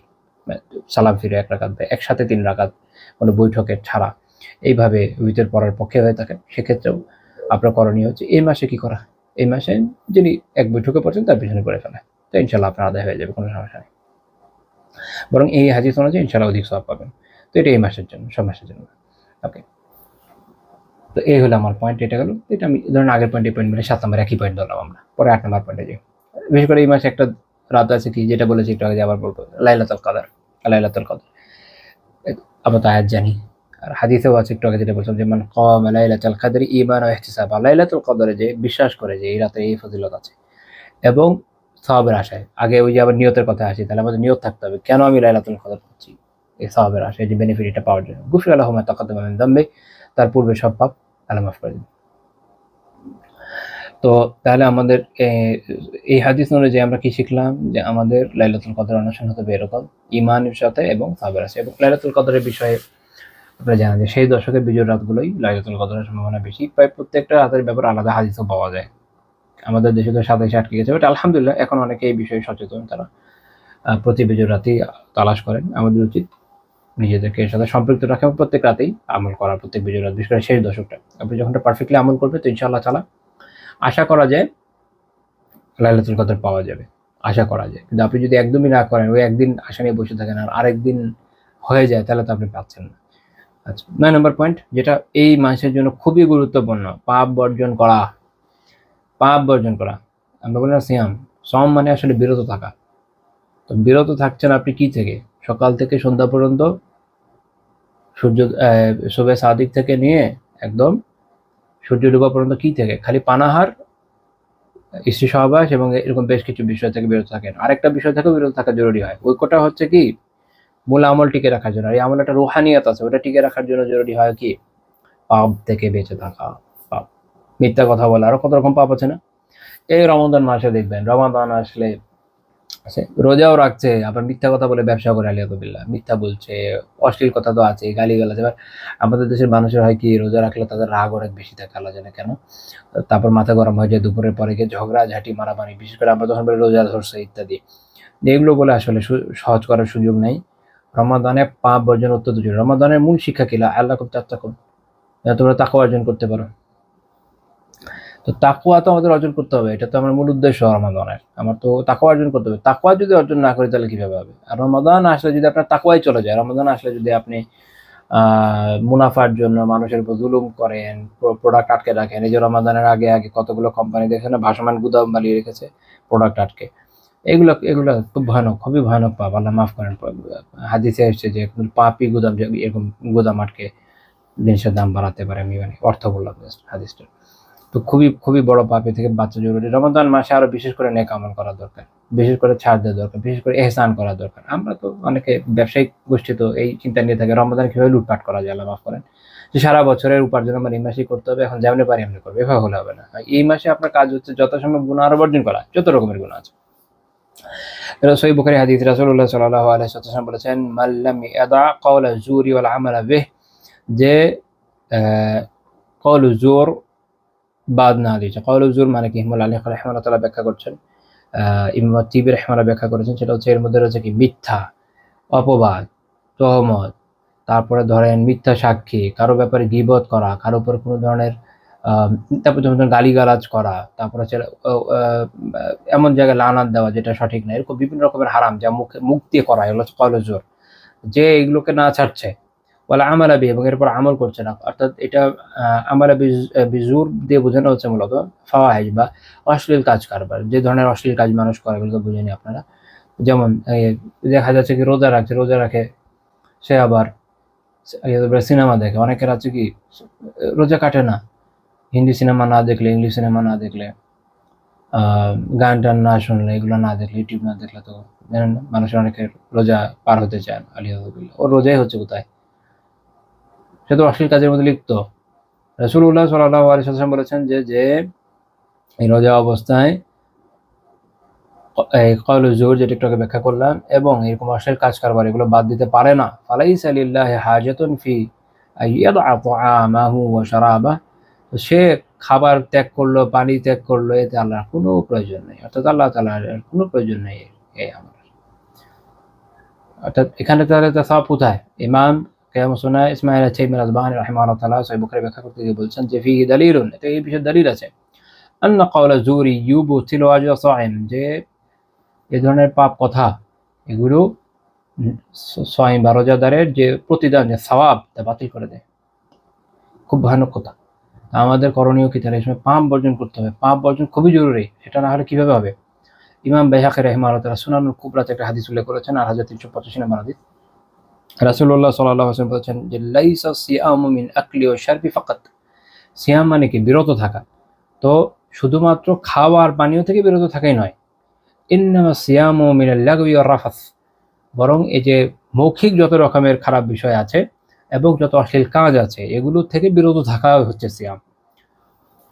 সালাম ফিরে 1 রাকাত বা একসাথে 3 রাকাত কোনো বৈঠকের ছাড়া এইভাবে উইতর পড়ার পক্ষে হয়ে থাকেন, সেক্ষেত্রেও আপনার করণীয় হচ্ছে এই মাসে কি করা, এই মাসে যিনি 1 বৈঠকে পড়ছেন তার পিছনে পড়ে ফেলা, তো ইনশাআল্লাহ আপনার আদায় হয়ে যাবে, কোনো সমস্যা নেই। বরং এই হাদিস অনুযায়ী ইনশাআল্লাহ অধিক সওয়াব পাবেন। তো এটা এই মাসের জন্য, সব মাসের জন্য। ওকে, তো এই হলো আমার পয়েন্ট, এটা গেল। এটা আমি ধরেন আগের পয়েন্ট, এই পয়েন্ট মিলে 7 নম্বর একই পয়েন্ট ধরলাম আমরা। পরে 8 নম্বর পয়েন্টে যাই। বিশেষ করে এই মাসে একটা রাত আছে কি, যেটা বলেছি একটু আগে, আবার বলবো, লাইলাতুল কদর। লাইলাতুল কদর আমরা তো আয়াত জানি, আর হাদিসেও আছে একটু আগে যেটা বলছিলাম যে মান কামা লাইলাতুল কদরি ঈমানান ওয়া ইহতিসাবা, লাইলাতুল কদরে যে বিশ্বাস করে যে এই রাতে এই ফজিলত আছে এবং সওয়াবের আশায়। আগে ওই যে আবার নিয়তের কথা আসি, তাহলে আমাদের নিয়ত থাকতে হবে কেন আমি লাইলাতুল কদর পাচ্ছি, এই সওয়াবের আশায়, যে বেনিফিট এটা পাওয়ার জন্য। গুফিরা লাহু মা তাকাদ্দামা মিন যামবি, তার পূর্বে সব পাপ আল্লাহ মাফ করে দিন। তো তাহলে আমাদের এই হাদিস অনুযায়ী আমরা কি শিখলাম, যে আমাদের লাইলাতুল কদর অনুষ্ঠান হতে হবে এরকম ঈমানের সাথে এবং সওয়াবের আশায়। এবং লাইলাতুল কদরের বিষয়ে আপনারা জানেন যে সেই দশকের বিজয় রাতগুলোই লাইলাতুল কদরের সম্ভাবনা বেশি। প্রায় প্রত্যেকটা রাতের ব্যাপারে আলাদা হাদিসও পাওয়া যায়। আমাদের দেশে তো ২৭ আটকে গেছে, বাট আলহামদুলিল্লাহ এখন অনেকে এই বিষয়ে সচেতন, তারা প্রতি বিজয় রাতেই তালাশ করেন। আমাদের উচিত নিজেদেরকে এর সাথে সম্পৃক্ত রাখা এবং প্রত্যেক রাতেই আমল করা, প্রত্যেক বিজয় রাত, বিশেষ করে শেষ দশকটা। আপনি যখন পারফেক্টলি আমল করবে তো ইনশাআল্লাহ তাআলা আশা করা যায় লাইলাতুল কদর পাওয়া যাবে, আশা করা যায়। কিন্তু আপনি যদি একদমই না করেন, ওই একদিন আশা নিয়ে বসে থাকেন আর আরেকদিন হয়ে যায়, তাহলে তো আপনি পাচ্ছেন না। আচ্ছা, ৯ নম্বর পয়েন্ট, যেটা এই মাসের জন্য খুবই গুরুত্বপূর্ণ, পাপ বর্জন করা। পাপ বর্জন করা, আমরা বলি না সিয়াম, সম মানে আসলে বিরত থাকা। তো বিরত থাকছেন আপনি কি থেকে? সকাল থেকে সন্ধ্যা পর্যন্ত, সূর্য শুভে সাদিক থেকে নিয়ে একদম সূর্য ডুবা পর্যন্ত কি থেকে? খালি পানাহার, স্ত্রী সহবাস এবং এরকম বেশ কিছু বিষয় থেকে বিরত থাকেন। আরেকটা বিষয় থেকেও বিরত থাকা জরুরি হয়, ওই কোটা হচ্ছে কি মূল আমল টিকে রাখার জন্য। আর এই আমল একটা রুহানিয়াত আছে, ওটা টিকে রাখার জন্য জরুরি হয় কি পাপ থেকে বেঁচে থাকা। পাপ, মিথ্যা কথা বলা, আরো কত রকম পাপ আছে না? এই রমাদান মাসে দেখবেন, রমাদান আসলে রোজাও রাখছে, আবার মিথ্যা কথা বলে ব্যবসা করে, আলিয়াতুবিল্লাহ, মিথ্যা বলছে, অশ্লীল কথা তো আছে, গালিগালাজ। এবার আমাদের দেশের মানুষের হয় কি, রোজা রাখলে তাদের রাগ অনেক বেশি থাকে, আল্লাহ জানে কেন। তারপর মাথা গরম হয়ে যায়, দুপুরের পরে গিয়ে ঝগড়া ঝাঁটি মারামারি, বিশেষ করে আমরা যখন বলি রোজা ধরছে ইত্যাদি, এগুলো বলে আসলে সহজ করার সুযোগ নেই। রমাদানে পাপ বর্জন অত্যন্ত জরুরি। রমাদানের মূল শিক্ষা কিলা আল্লাহ খুব তাত্তাকুন, তোমরা তাকওয়া অর্জন করতে পারো। তো তাকওয়া তো আমাদের অর্জন করতে হবে, এটা তো আমার মূল উদ্দেশ্য রমাদানের। আমার তো তাকওয়া অর্জন করতে হবে। তাকওয়া যদি অর্জন না করি তাহলে কিভাবে হবে? আর রমাদান আসলে যদি আপনার তাকওয়াই চলে যায়, রমাদান আসলে যদি আপনি মুনাফার জন্য মানুষের উপর জুলুম করেন, প্রোডাক্ট আটকে রাখেন। এই যে রমাদানের আগে আগে কতগুলো কোম্পানি দেখেন না ভাসমান গুদাম বানিয়ে রেখেছে প্রোডাক্ট আটকে, এগুলো এগুলো খুব ভয়ানক, খুবই ভয়ানক পাপ, আল্লাহ মাফ করেন। হাদিসে এসছে যে পাপি গুদাম, এরকম গুদাম আটকে জিনিসের দাম বাড়াতে পারে। আমি মানে অর্থ বললাম হাদিসটা। তো খুবই খুবই বড় পাপে থেকে বাঁচা জরুরি। রমাদান মাসে আরো বিশেষ করে নেক আমল করা দরকার, বিশেষ করে ছাড় দেওয়া দরকার, বিশেষ করে এহসান করা দরকার। আমরা তো অনেকে ব্যবসায়িক গোষ্ঠী তো এই চিন্তা নিয়ে থাকে রমাদান কিভাবে লুটপাট করা যায়, আল্লাহ মাফ করেন, যে সারা বছরের উপার্জন আমার এই মাসেই করতে হবে, এখন যেমনি পারি এমনি করবে, এভাবে হলে হবে না। এই মাসে আপনার কাজ হচ্ছে যথাসম্ভব গুনাহ আরো বর্জন করা, যত রকমের গুনাহ আছে। সহিহ বুখারী হাদিস, রাসূলুল্লাহ সাল্লাল্লাহু আলাইহি ওয়াসাল্লাম বলেছেন মাল্লাম ইয়াদা কাওলা জুরি ওয়াল আমালা বিহ, যে কওলু জুর বাদ না দিয়েছে। কওলু জুর মানে কি? হিমুল আলী রাহিমাহুল্লাহ তাআলা ব্যাখ্যা করছেন, ইমাম তিবি রাহিমাহুল্লাহ ব্যাখ্যা করেছেন, সেটা হচ্ছে এর মধ্যে রয়েছে কি মিথ্যা, অপবাদ, তহমত, তারপরে ধরেন মিথ্যা সাক্ষী, কারো ব্যাপারে গীবত করা, কারো উপর কোনো ধরনের তারপর যেমন গালিগালাজ করা, তারপর হচ্ছে এমন জায়গায় লানাত দেওয়া যেটা সঠিক না, এরকম বিভিন্ন রকমের হারাম যা মুখ দিয়ে করা, এগুলো হচ্ছে কওলু জুর। যে এগুলোকে না ছাড়ছে, বলে আমালা বি, এবং এরপর আমল করছে না, অর্থাৎ এটা আমালা বিজুর দিয়ে বোঝানো হচ্ছে মূলত ফাওয়াহিজ বা অশ্লীল কাজ কারবার। যে ধরনের অশ্লীল কাজ মানুষ করে এগুলো তো বুঝেনি আপনারা। যেমন দেখা যাচ্ছে কি রোজা রাখে সে আবার সিনেমা দেখে। অনেকের আছে কি রোজা কাটে না, হিন্দি সিনেমা না দেখলে, ইংলিশ সিনেমা না দেখলে, গান টান না শুনলে, এগুলো না দেখলে, ইউটিউব না দেখলে তো জানেন না, মানুষের অনেকের রোজা পার হতে চায় না। আলিয়াহুবিল্লাহ, ওর রোজাই হচ্ছে কোথায়? সে তো অশ্লীল কাজের মধ্যে লিপ্ত। রাসূলুল্লাহ সাল্লাল্লাহু আলাইহি ওয়াসাল্লাম বলেছেন যে যে এই রোজা অবস্থায় এই কওলু জুর, যেটা একটু আগে ব্যাখ্যা করলাম, এবং এরকম অশ্লীল কাজ কারবার এগুলো বাদ দিতে পারে না, ফালাইসা লিল্লাহি হাজাতুন ফি আইয়াদআ তাআমাহু ওয়া শারাবাহু, সে খাবার ত্যাগ করলো, পানি ত্যাগ করলো, এতে আল্লাহর কোনো প্রয়োজন নেই। অর্থাৎ আল্লাহ তাআলার কোনো প্রয়োজন নেই এই আমল। অর্থাৎ এখানে তাহলে সওয়াব কোথায়? ইমাম কিয়ামুসসুন্নাহ ইসমাঈল আত-তাইমি আল-আসবাহানী রাহিমাহুল্লাহ তাআলা সহিহ বুখারী ব্যাখ্যা করতে গিয়ে বলছেন যে ফিহি দালিলুন, এটা এই বিষয়ে দলিল আছে, আন্না কাওলা জুরি ইউবতিলু আজরা সাইম, যে এই ধরনের পাপ কথা এগুলো সাইম বা রোজাদারের যে প্রতিদান, যে সওয়াব, তা বাতিল করে দেয়। খুব ভয়ানক কথা। আমাদের করণীয় কি? তাহলে এই সময় পাপ বর্জন করতে হবে। পাপ বর্জন খুবই জরুরি, সেটা না হলে কিভাবে হবে? ইমাম বাইহাকী রাহিমাহুল্লাহ তাআলা সুনানুল কুবরাতে একটা হাদিস উল্লেখ করেছেন, ৮৩৮৫ নম্বর হাদিস। রাসূলুল্লাহ সাল্লাল্লাহু আলাইহি ওয়াসাল্লাম বলেছেন যে লাইসা সিয়ামু মিন আকলি ওয়া শারবি ফাকাত, সিয়াম মানে কি বিরত থাকা, তো শুধুমাত্র খাওয়া আর পানীয় থেকে বিরত থাকাই নয়, ইন্নামা সিয়ামু মিনাল লাগবি ওয়ার রাফাস, বরং এই যে মৌখিক যত রকমের খারাপ বিষয় আছে এবং যত অশ্লীল কাজ আছে এগুলো থেকে বিরত থাকা হচ্ছে সিয়াম।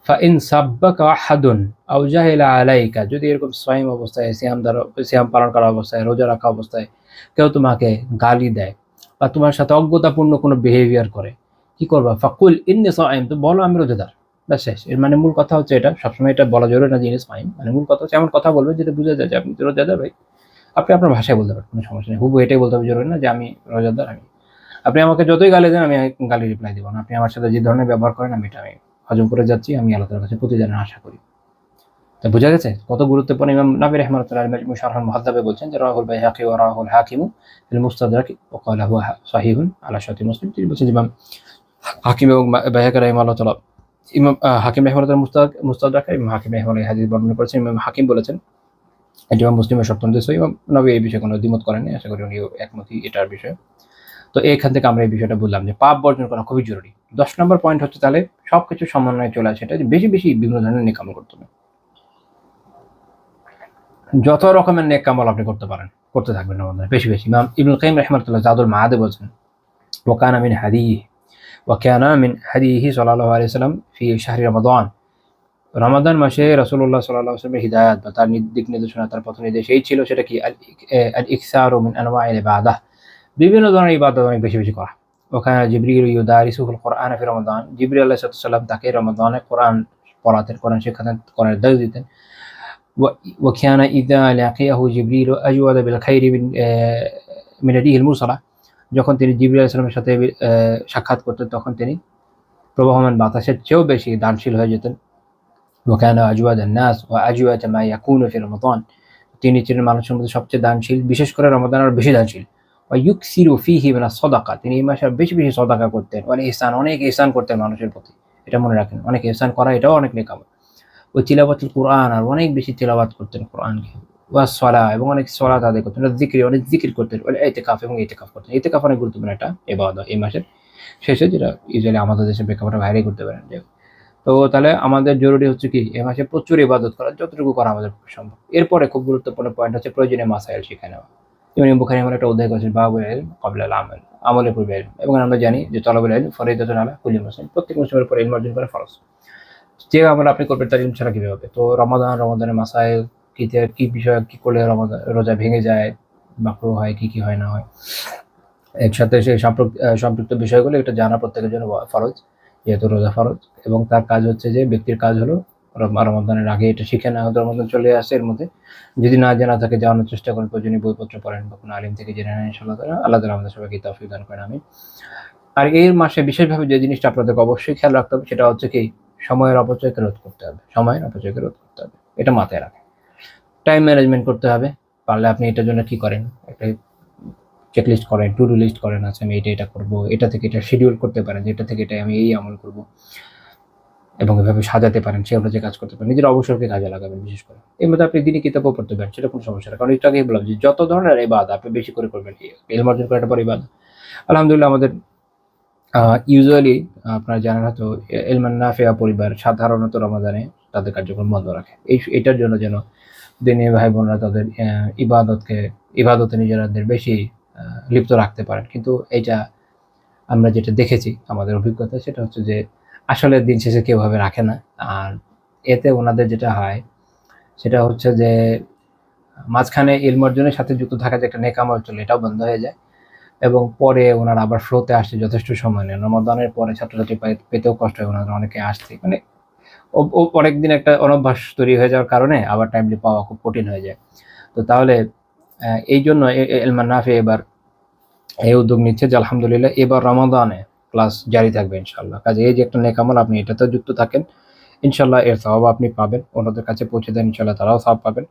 ফাইন সাব্বাকা আহাদুন আও জাহিলা আলাইকা, যদি এরকম সাইম অবস্থায় সিয়াম পালন করা অবস্থায়, রোজা রাখা অবস্থায় কেউ তোমাকে গালি দেয় বা তোমার সাথে অজ্ঞতাপূর্ণ কোনো বিহেভিয়ার করে, কি করবা? ফাকুল ইন্নী সাইম, তো বলো আমি রোজাদার, ব্যাস শেষ। এর মানে মূল কথা হচ্ছে এটা, সবসময় এটা বলা জরুরি না যে ইনি সাইম, মানে মূল কথা হচ্ছে এমন কথা বলবে যেটা বোঝা যায় যে আপনি তো রোজাদার ভাই। আপনি আপনার ভাষায় বলতে পারেন, কোনো সমস্যা নেই, হুবহু এটাই বলতে হবে জরুরি না যে আমি রোজাদার। আপনি আমাকে যতই গালি দেন আমি গালি রিপ্লাই দিব না, আপনি আমার সাথে যে ধরনের ব্যবহার করেন আমি হজম করে যাচ্ছি, আমি আল্লাহর কাছে প্রতিদানের আশা করি। তো বোঝা গেছে কত গুরুত্বপূর্ণ। ইমাম নাবী রাহমাতুল্লাহ আলাইহি মুশারহুল মুহাদ্দাবে বলছেন যে রাহুল বাইহাকি ওয়া রাহুল হাকিমু ফিল মুস্তাদরাক ওয়া ক্বালা হুয়া সহিহুন আলা শারতি মুসলিম। তিনি বলছেন ইমাম হাকিম এবং বাইহাকি রাহিমাহুল্লাহ তাআলা, ইমাম হাকিম রাহিমাহুল্লাহ মুস্তাদরাকে ইমাম হাকিম রাহিমাহুল্লাহ হাদিস বর্ণনা করেছেন, ইমাম হাকিম বলেছেন এটি ইমাম মুসলিমের সপ্তম দেশ। ইমাম নবী এই বিষয়ে কোনো দ্বিমত করেননি, আশা করি উনিও একমতই এটার বিষয়ে। তো এখান থেকে আমরা এই বিষয়টা বললাম যে পাপ বর্জন করা খুবই জরুরি। 10 নম্বর পয়েন্ট হচ্ছে তাহলে সবকিছু সমন্বয়ে চলে আসে, এটা যে বেশি বেশি বিভিন্ন ধরনের নেক আমল করতে হবে, যত রকমের নেক আমল আপনি করতে পারেন করতে থাকবেন রমাদানে বেশি বেশি। ইমাম ইবনুল কাইয়িম রাহিমাহুল্লাহ জাদুল মাআদে বলছেন ওয়াকানা মিন হাদিহি সাল্লাল্লাহু আলাইহি ওয়াসাল্লাম ফি শাহরি রমাদান, রমাদান মাসে রাসূলুল্লাহ সাল্লাল্লাহু আলাইহি ওয়াসাল্লামের হিদায়াত বা তার দিক নির্দেশনা, তার পথ নির্দেশ এই ছিল, সেটা কি আল ইকসারু মিন আনওয়াইল ইবাদাহ, বিভিন্ন ধরনের ইবাদত অনেক বেশি বেশি করা। ওখানে জিবরিল ইউদারিসুল কোরআন ফি রমাদান, জিবরিল আলাইহিস সালাম তাকে রমাদানে কোরআন পড়াতেন, কোরআন শেখাতেন, কোরআনের দর্স দিতেন। ওয়াকানা ইযা লাকিয়াহু জিবরিল আজওয়াদা বিল খাইরি মিন রিহিল মুরসালা, যখন তিনি জিবরিল আলাইহিস সালামের সাথে সাক্ষাৎ করতেন তখন তিনি প্রবাহমান বাতাসের চেয়েও বেশি দানশীল হয়ে যেতেন। ওয়াকানা আজওয়াদান নাস ওয়া আজওয়াদা মা ইয়াকুনু ফি রমাদান, তিনি ছিলেন মানুষের মধ্যে সবচেয়ে দানশীল, বিশেষ করে রমাদানে আরো বেশি দানশীল। ইউকসিরু ফিহি মিনাস সাদাকা, তিনি এই মাসে বেশি বেশি সাদাকা করতেন, অনেক ইহসান করতেন মানুষের প্রতি, এটা মনে রাখেন, অনেক ইহসান করা এটাও অনেক নেক আমল। ওই তিলাওয়াতুল কোরআন, আর অনেক বেশি তিলাওয়াত করতেন কোরআনকে, ওয়াস সালাহ, এবং অনেক সালাত আদায় করতেন, অনেক জিকির করতেন, ইতিকাফ এবং ইতিকাফ করতেন। ইতিকাফ অনেক গুরুত্বপূর্ণ একটা ইবাদত এই মাসের শেষে, যেটা ইউজুয়ালি আমাদের দেশের প্রেক্ষাপটে বাইরেই করতে পারেন। তো তাহলে আমাদের জরুরি হচ্ছে কি এই মাসে প্রচুর ইবাদত করা, যতটুকু করা আমাদের সম্ভব। এরপরে খুব গুরুত্বপূর্ণ পয়েন্ট হচ্ছে প্রয়োজনীয় মাসাইল শিখে নেওয়া। যেমন বুখারী আমার একটা অধ্যায় করেছেন বাবুল ইলম ক্বাবলা আল আমাল, আমলের পূর্বে ইলম, এবং আমরা জানি যে তলাবুল ইলম ফরিদাতুন আলা কুল্লি মুসলিম, প্রত্যেক মুসলিমের উপর ইলম অর্জন করা ফরজ। যে আমল আপনি করবেন তার ইলম ছাড়া কিভাবে হবে? তো রমাদানের মাসাইল কি বিষয় কি করলে রোজা ভেঙে যায়, মাকরুহ হয়, কি হয় না হয়, এর সাথে সেই সম্পৃক্ত বিষয়গুলো এটা জানা প্রত্যেকের জন্য ফরজ, যেহেতু রোজা ফরজ। এবং তার কাজ হচ্ছে যে ব্যক্তির কাজ হলো রমাদানের আগে এটা শিখে নেওয়া, রমাদান চলে আসে এর মধ্যে যদি না জানা থাকে জানার চেষ্টা করেন, প্রয়োজনীয় বইপত্র পড়েন বা কোনো আলিম থেকে জেনে নেন, ইনশাআল্লাহ তাআলা আল্লাহ তাআলা আমাদের সবাইকে তৌফিক দান করেন, আমিন। আর এই মাসে বিশেষভাবে যে জিনিসটা আপনাদেরকে অবশ্যই খেয়াল রাখতে হবে সেটা হচ্ছে কি সময়ের অপচয়কে রোধ করতে হবে, এটা মাথায় রাখেন। টাইম ম্যানেজমেন্ট করতে হবে, পারলে আপনি এটার জন্য কি করেন, একটা চেক লিস্ট করেন, টু ডু লিস্ট করেন, আছে আমি এটা করবো, এটা থেকে এটা শিডিউল করতে পারেন, এটা থেকে এটা আমি এই আমল করবো, এবং এভাবে সাজাতে পারেন, সে অনুযায়ী কাজ করতে পারেন, নিজের অবসরকে কাজে লাগাবেন। বিশেষ করে এর মধ্যে আপনি দিনই কিতাবও পড়তে পারেন, সেটা কোনো সমস্যা না, কারণ একটু আগেই বললাম যে যত ধরনের ইবাদত আপনি বেশি করে করবেন, ইলম অর্জন করার পর ইবাদত। আলহামদুলিল্লাহ আমাদের ইউজুয়ালি আপনারা জানেন হয়তো ইলমান নাফিয়া পরিবার সাধারণত রমাদানে তাদের কার্যক্রম বন্ধ রাখে, এটার জন্য যেন দিনী ভাই বোনরা তাদের ইবাদতে নিজেদের বেশি লিপ্ত রাখতে পারেন। কিন্তু এটা আমরা যেটা দেখেছি আমাদের অভিজ্ঞতা সেটা হচ্ছে যে আসলে দিন শেষে কেউ ভাবে রাখে না, আর এতে ওনাদের যেটা হয় সেটা হচ্ছে যে মাঝখানে ইলম অর্জনের সাথে যুক্ত থাকা যে একটা নেক আমল চলে এটাও বন্ধ হয়ে যায়, এবং পরে ওনারা আবার ফ্লোতে আসতে যথেষ্ট সময় নেন। রমাদানের পরে ছাত্রছাত্রী পেতেও কষ্ট হয়, ওনারা অনেকে আসতে মানে অনেকদিন একটা অনভ্যাস তৈরি হয়ে যাওয়ার কারণে আবার টাইমলি পাওয়া খুব কঠিন হয়ে যায়। তো তাহলে এই জন্য ইলমান নাফি এবার এই উদ্যোগ নিচ্ছে যে আলহামদুলিল্লাহ এবার রমাদানে ক্লাস জারি থাকবে ইনশাআল্লাহ। কাজে এই যে একটা নেক আমল, আপনি এটাতেও যুক্ত থাকেন, ইনশাআল্লাহ এর সওয়াব আপনি পাবেন, অন্যদের কাছে পৌঁছে দেন, ইনশাআল্লাহ তারাও সওয়াব পাবেন।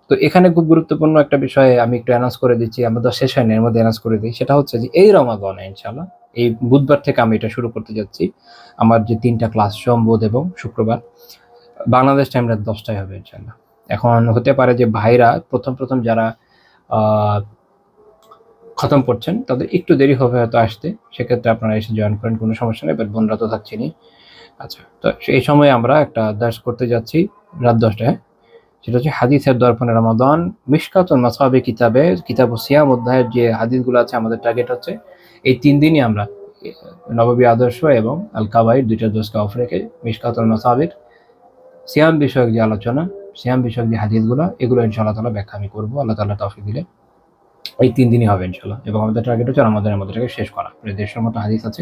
তো এখানে খুব গুরুত্বপূর্ণ একটা বিষয়ে আমি একটু অ্যানাউন্স করে দিচ্ছি, আমরা শেষ হয়নি এর মধ্যে অ্যানাউন্স করে দিই, সেটা হচ্ছে যে এই রমাদানে ইনশাআল্লাহ এই বুধবার থেকে আমি এটা শুরু করতে যাচ্ছি। আমার যে 3টা ক্লাস সোম, বুধ এবং শুক্রবার, বাংলাদেশ টাইম রাত 10টায় হবে ইনশাআল্লাহ। এখন হতে পারে যে ভাইরা প্রথম যারা খতম করছেন তাদের একটু দেরি হবে হয়তো আসতে, সেক্ষেত্রে আপনারা এসে জয়েন করেন, কোনো সমস্যা নেই, বাট বোনরা তো থাকছেনই। আচ্ছা, তো এই সময় আমরা একটা দার্স করতে যাচ্ছি রাত 10টায়, সেটা হচ্ছে হাদিসের দর্পণে রমাদান মিশকাতুল মাসাবি কিতাবে কিতাবুস সিয়াম অধ্যায়ের যে হাদিসগুলো আছে আমাদের টার্গেট হচ্ছে এই 3 দিনই আমরা নববী আদর্শ এবং আল কাবাইর দুইটা দোষকে অফ রেখে মিশকাতুল মাসাবির সিয়াম বিষয়ক যে আলোচনা, সিয়াম বিষয়ক যে হাদিসগুলো, এগুলো ইনশাআল্লাহ তাআলা ব্যাখ্যা আমি করবো আল্লাহ তাআলা তৌফিক দিলে। এই 3 দিনই হবে ইনশাআল্লাহ, এবং আমাদের টার্গেট হচ্ছে রমাদানের মধ্যে শেষ করা। প্রায় 150 মতো হাদিস আছে,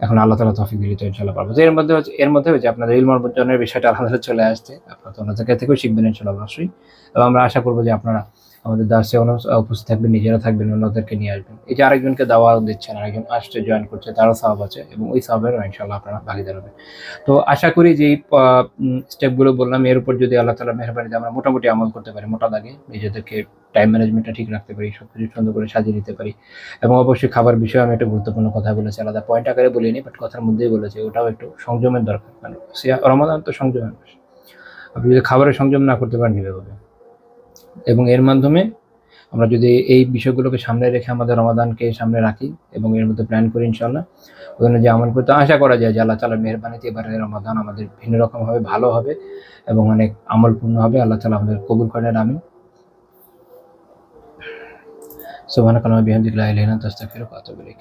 এখন আল্লাহ তাআলা তৌফিক দিলে তো ইনশাআল্লাহ পারবো। তো এর মধ্যে হচ্ছে আপনাদের ইলম অর্জনের বিষয়টা আলহামদুলিল্লাহ চলে আসছে, আপনারা তো অন্য জায়গা থেকেও শিখবেন ইনশাআল্লাহ অবশ্যই, এবং আমরা আশা করবো যে আপনারা আমাদের দার্সে উপস্থিত থাকবেন, নিজেরা থাকবেন, অন্যদেরকে নিয়ে আসবেন। এই যে আরেকজনকে দাওয়াত দিচ্ছেন, আরেকজন আসছে জয়েন করছে, তারও সওয়াব আছে, এবং ওই সওয়াবেরও ইনশাআল্লাহ আপনারা ভাগীদার হবেন। তো আশা করি যে এই স্টেপগুলো বললাম, এর উপর যদি আল্লাহ তাআলার মেহেরবানিতে আমরা মোটামুটি আমল করতে পারি, মোটা দাগে নিজেদেরকে টাইম ম্যানেজমেন্টটা ঠিক রাখতে পারি, সবকিছু সুন্দর করে সাজিয়ে নিতে পারি, এবং অবশ্যই খাবার বিষয়ে আমি একটা গুরুত্বপূর্ণ কথা বলেছি, আলাদা পয়েন্ট আকারে বলিনি, বাট কথার মধ্যেই বলেছি, ওটাও একটু সংযমের দরকার, কারণ রমাদান তো সংযমের মাস। আপনি যদি খাবারের সংযম না করতে পারেন কিভাবে? এবং এর মাধ্যমে আমরা যদি এই বিষয়গুলোকে সামনে রেখে আমাদের রমাদানকে সামনে রাখি এবং এর মধ্যে প্ল্যান করি ইনশাআল্লাহ, ওই অনুযায়ী আমল করতে আশা করা যায় যে আল্লাহ তাআলার মেহেরবানিতে এবারে রমাদান আমাদের ভিন্ন রকম হবে, ভালো হবে, এবং অনেক আমলপূর্ণ হবে। আল্লাহ তাআলা আমাদের কবুল করেন, আমিন। সুবহানাকাল্লাহুম্মা ওয়া বিহামদিকা লা ইলাহা ইল্লা আনতা আস্তাগফিরুকা ওয়া আতুবু ইলাইক।